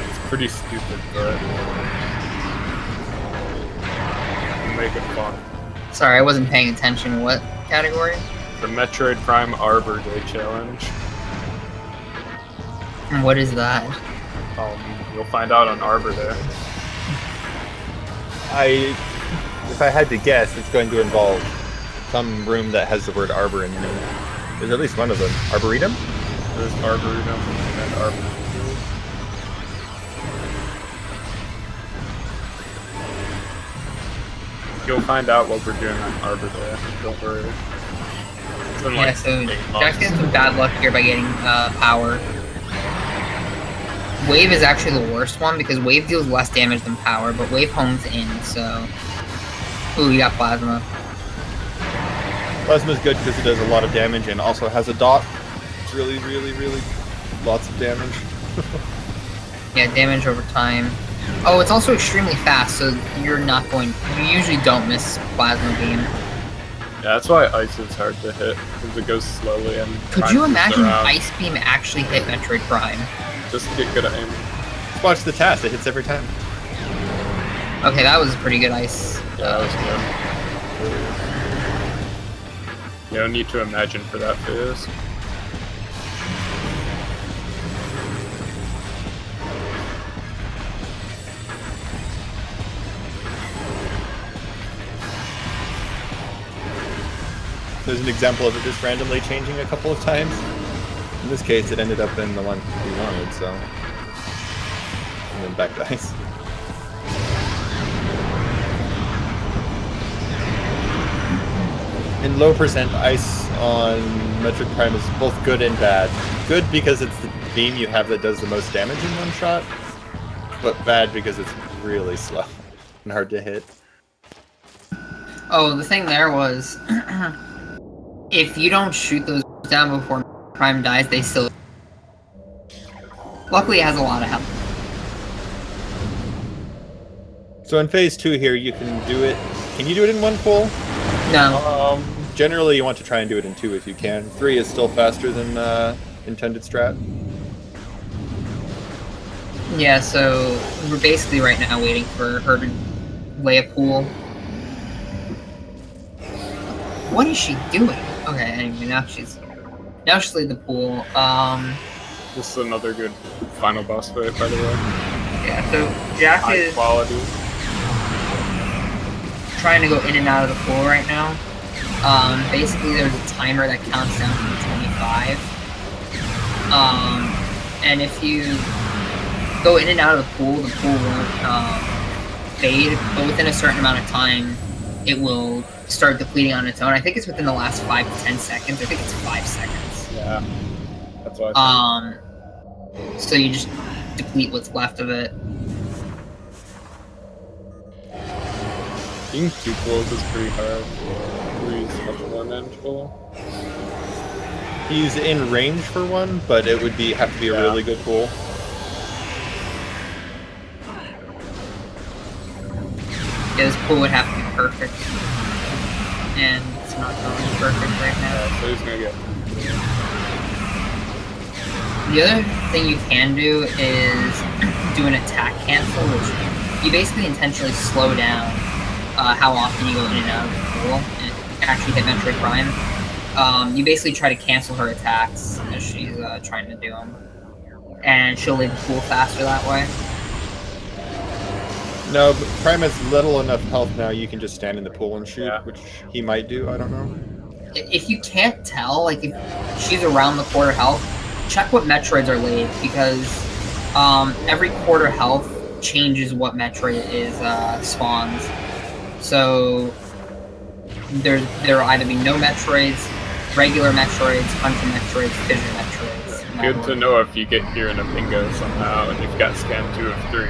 It's pretty stupid, but make it fun. Sorry, I wasn't paying attention. What category? The Metroid Prime Arbor Day Challenge. And what is that? You'll find out on Arbor Day. If I had to guess, it's going to involve some room that has the word arbor in the name. There's at least one of them. Arboretum? There's Arboretum and Arboretum. You'll find out what we're doing on Arbor Day. Don't worry. It's been Yeah, so Jack's getting some bad luck here by getting power. Wave is actually the worst one because Wave deals less damage than power, but Wave homes in, so... Ooh, you got Plasma. Plasma's good because it does a lot of damage and also has a dot. It's really lots of damage. Yeah, damage over time. Oh, it's also extremely fast, so you usually don't miss Plasma Beam. Yeah, that's why Ice is hard to hit, because it goes slowly and... Could you imagine Ice Beam actually hit Metroid Prime? Just get good at aim. Just watch the task, it hits every time. Okay, that was pretty good Ice. Yeah, that was good. You don't need to imagine for that phase. There's an example of it just randomly changing a couple of times. In this case, it ended up in the one we wanted, so... And then back to Ice. In low percent, Ice on Metroid Prime is both good and bad. Good because it's the beam you have that does the most damage in one shot, but bad because it's really slow and hard to hit. Oh, the thing there was... if you don't shoot those down before Prime dies, they still... Luckily, it has a lot of health. So in phase 2 here, you can do it. Can you do it in one pool? No. Generally, you want to try and do it in 2 if you can. 3 is still faster than intended strat. Yeah, so we're basically right now waiting for her to lay a pool. What is she doing? Okay, anyway, now she's laid the pool. This is another good final boss fight, by the way. Yeah, so Jack High is quality. trying to go in and out of the pool right now. Basically there's a timer that counts down from 25. And if you go in and out of the pool won't fade, but within a certain amount of time, it will start depleting on its own. I think it's within the last 5 to 10 seconds. I think it's 5 seconds. Yeah, that's what I think. So you just deplete what's left of it. Being 2 pools is pretty hard. 3 is much more manageable. He's in range for one, but it would have to be a really good pool. Yeah, this pool would have to be perfect. And it's not going perfect right now. Yeah, so he's gonna get. The other thing you can do is do an attack cancel, which you basically intentionally slow down how often you go in and out of the pool and actually hit Metroid Prime. You basically try to cancel her attacks as she's trying to do them. And she'll leave the pool faster that way. No, but Prime has little enough health now, you can just stand in the pool and shoot, Yeah. which he might do, I don't know. If you can't tell, like if she's around the quarter health, check what Metroids are laid, because every quarter health changes what Metroid is spawns. So there'll either be no Metroids, regular Metroids, Hunter Metroids, Fission Metroids. Good to know if you get here in a bingo somehow and you've got scan 2 of 3.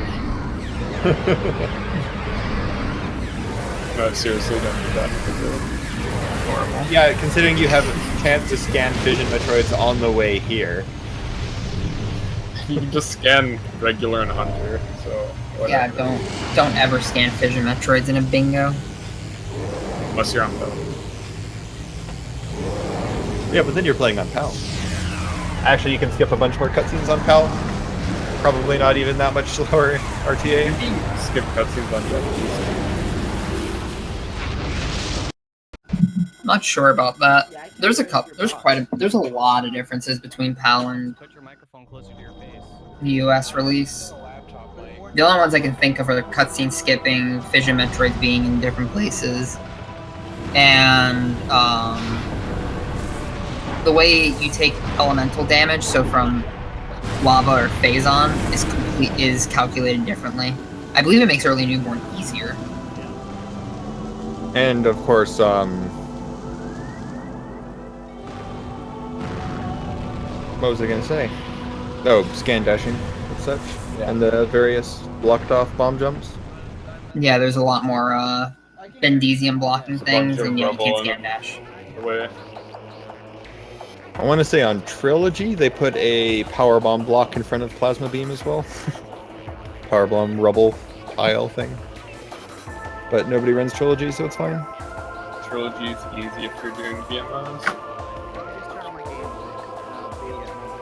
No, seriously, don't do that. Horrible. Yeah, considering you have a chance to scan Fission Metroids on the way here. You can just scan regular and Hunter, so whatever. Yeah, don't ever scan Fission Metroids in a bingo. Unless you're on boat. Yeah, but then you're playing on PAL. Actually, you can skip a bunch more cutscenes on PAL. Probably not even that much slower RTA. Skip cutscenes on Japanese. Not sure about that. There's a lot of differences between PAL and the US release. The only ones I can think of are the cutscene skipping, Fission Metroids being in different places, and the way you take elemental damage, so from lava or phazon, is calculated differently. I believe it makes early newborn easier. And of course, what was I gonna say? Oh, scan dashing and such, and the various blocked off bomb jumps. Yeah, there's a lot more Bendezium blocking There's a bunch things, of and yeah, you rubble can't in scan dash. Away. I want to say on Trilogy, they put a power bomb block in front of Plasma Beam as well. Power bomb rubble pile thing. But nobody runs Trilogy, so it's fine. Trilogy is easy if you're doing VMOs.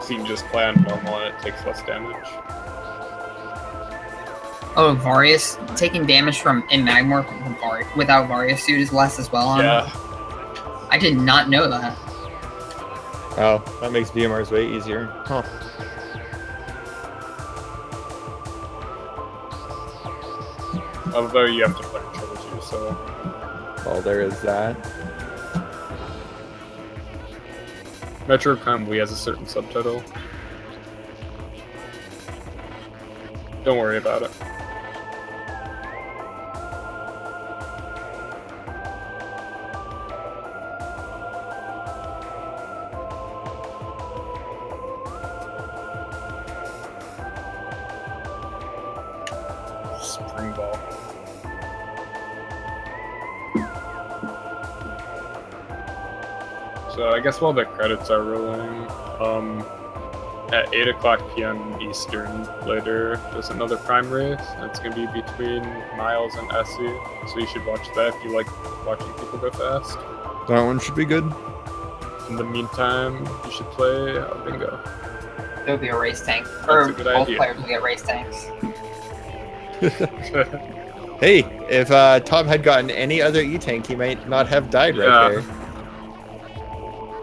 So you can just play on normal and it takes less damage. Oh, Varius taking damage from in Magmor without Varius suit is less as well. Yeah. I did not know that. Oh, that makes VMRs way easier. Huh. Although you have to play Trilogy, so. Well, there is that. Metroid Prime Wii has a certain subtitle. Don't worry about it. Spring ball. So I guess while the credits are rolling, At 8 o'clock p.m. Eastern later, there's another Prime race. It's going to be between Miles and Essie, so you should watch that if you like watching people go fast. That one should be good. In the meantime, you should play bingo. There'll be a race tank. That's Or a good both idea. players will get race tanks. Hey, if Tom had gotten any other E-Tank, he might not have died right there.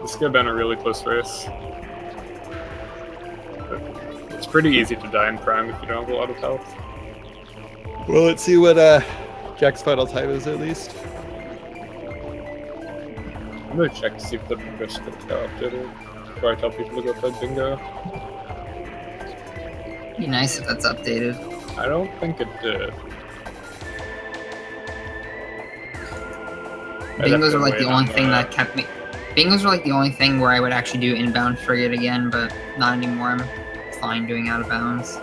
This could have been a really close race. It's pretty easy to die in Prime if you don't have a lot of health. Well, let's see what Jack's final time is at least. I'm gonna check to see if the bingo script got updated before I tell people to go play bingo. Be nice if that's updated. I don't think it did. Bingos are like the only thing that kept me. Bingos are like the only thing where I would actually do inbound frigate again, but not anymore. I'm fine doing out of bounds.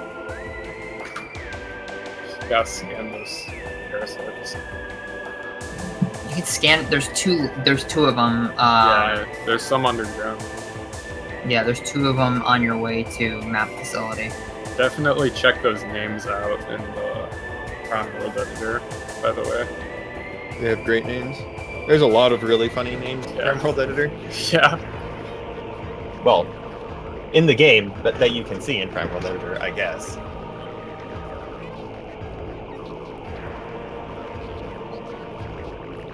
Gotta scan those parasites. You can scan. There's two of them. Yeah, there's some underground. Yeah, there's 2 of them on your way to map facility. Definitely check those names out in the Prime World Editor, by the way. They have great names. There's a lot of really funny names in Yeah. Prime World Editor. Yeah. Well, in the game that you can see in Prime World Editor, I guess.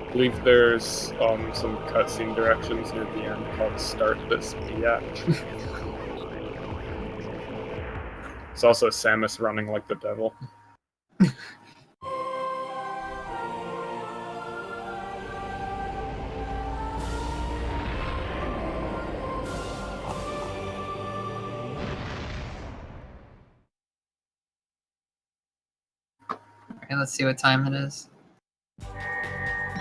I believe there's some cutscene directions near the end called Start This Biatch. It's also Samus running like the devil. Okay, let's see what time it is.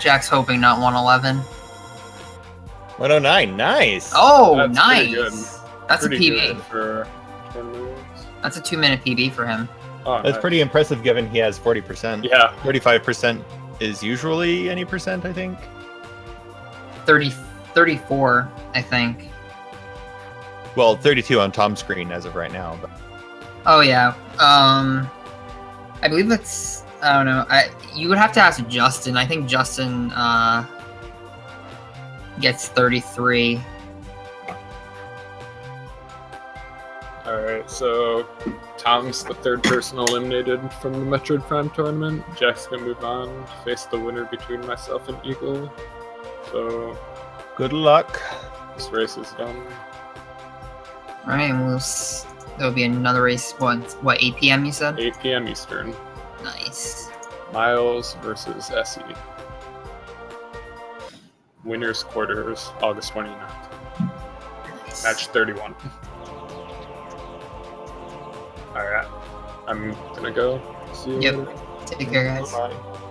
Jack's hoping not 111. 109, nice! Oh, That's pretty good. nice! That's a Pretty PB. good for 10 minutes. That's a 2-minute PB for him. Oh, That's nice. pretty impressive given he has 40%. Yeah, 35% is usually any percent, I think. 34, I think. Well, 32 on Tom's screen as of right now. But Oh yeah. I believe that's. I don't know. You would have to ask Justin. I think Justin gets 33. alright, so Tom's the 3rd person eliminated from the Metroid Prime tournament. Jack's gonna move on to face the winner between myself and Eagle. So good luck. this race is done. All right, there'll be another race. What? 8 p.m. You said? 8 p.m. Eastern. Nice. Miles versus Essie. Winners quarters, August 29th. Nice. Match 31. Alright, I'm gonna go. See you Yep. later. Take care, guys. Bye-bye.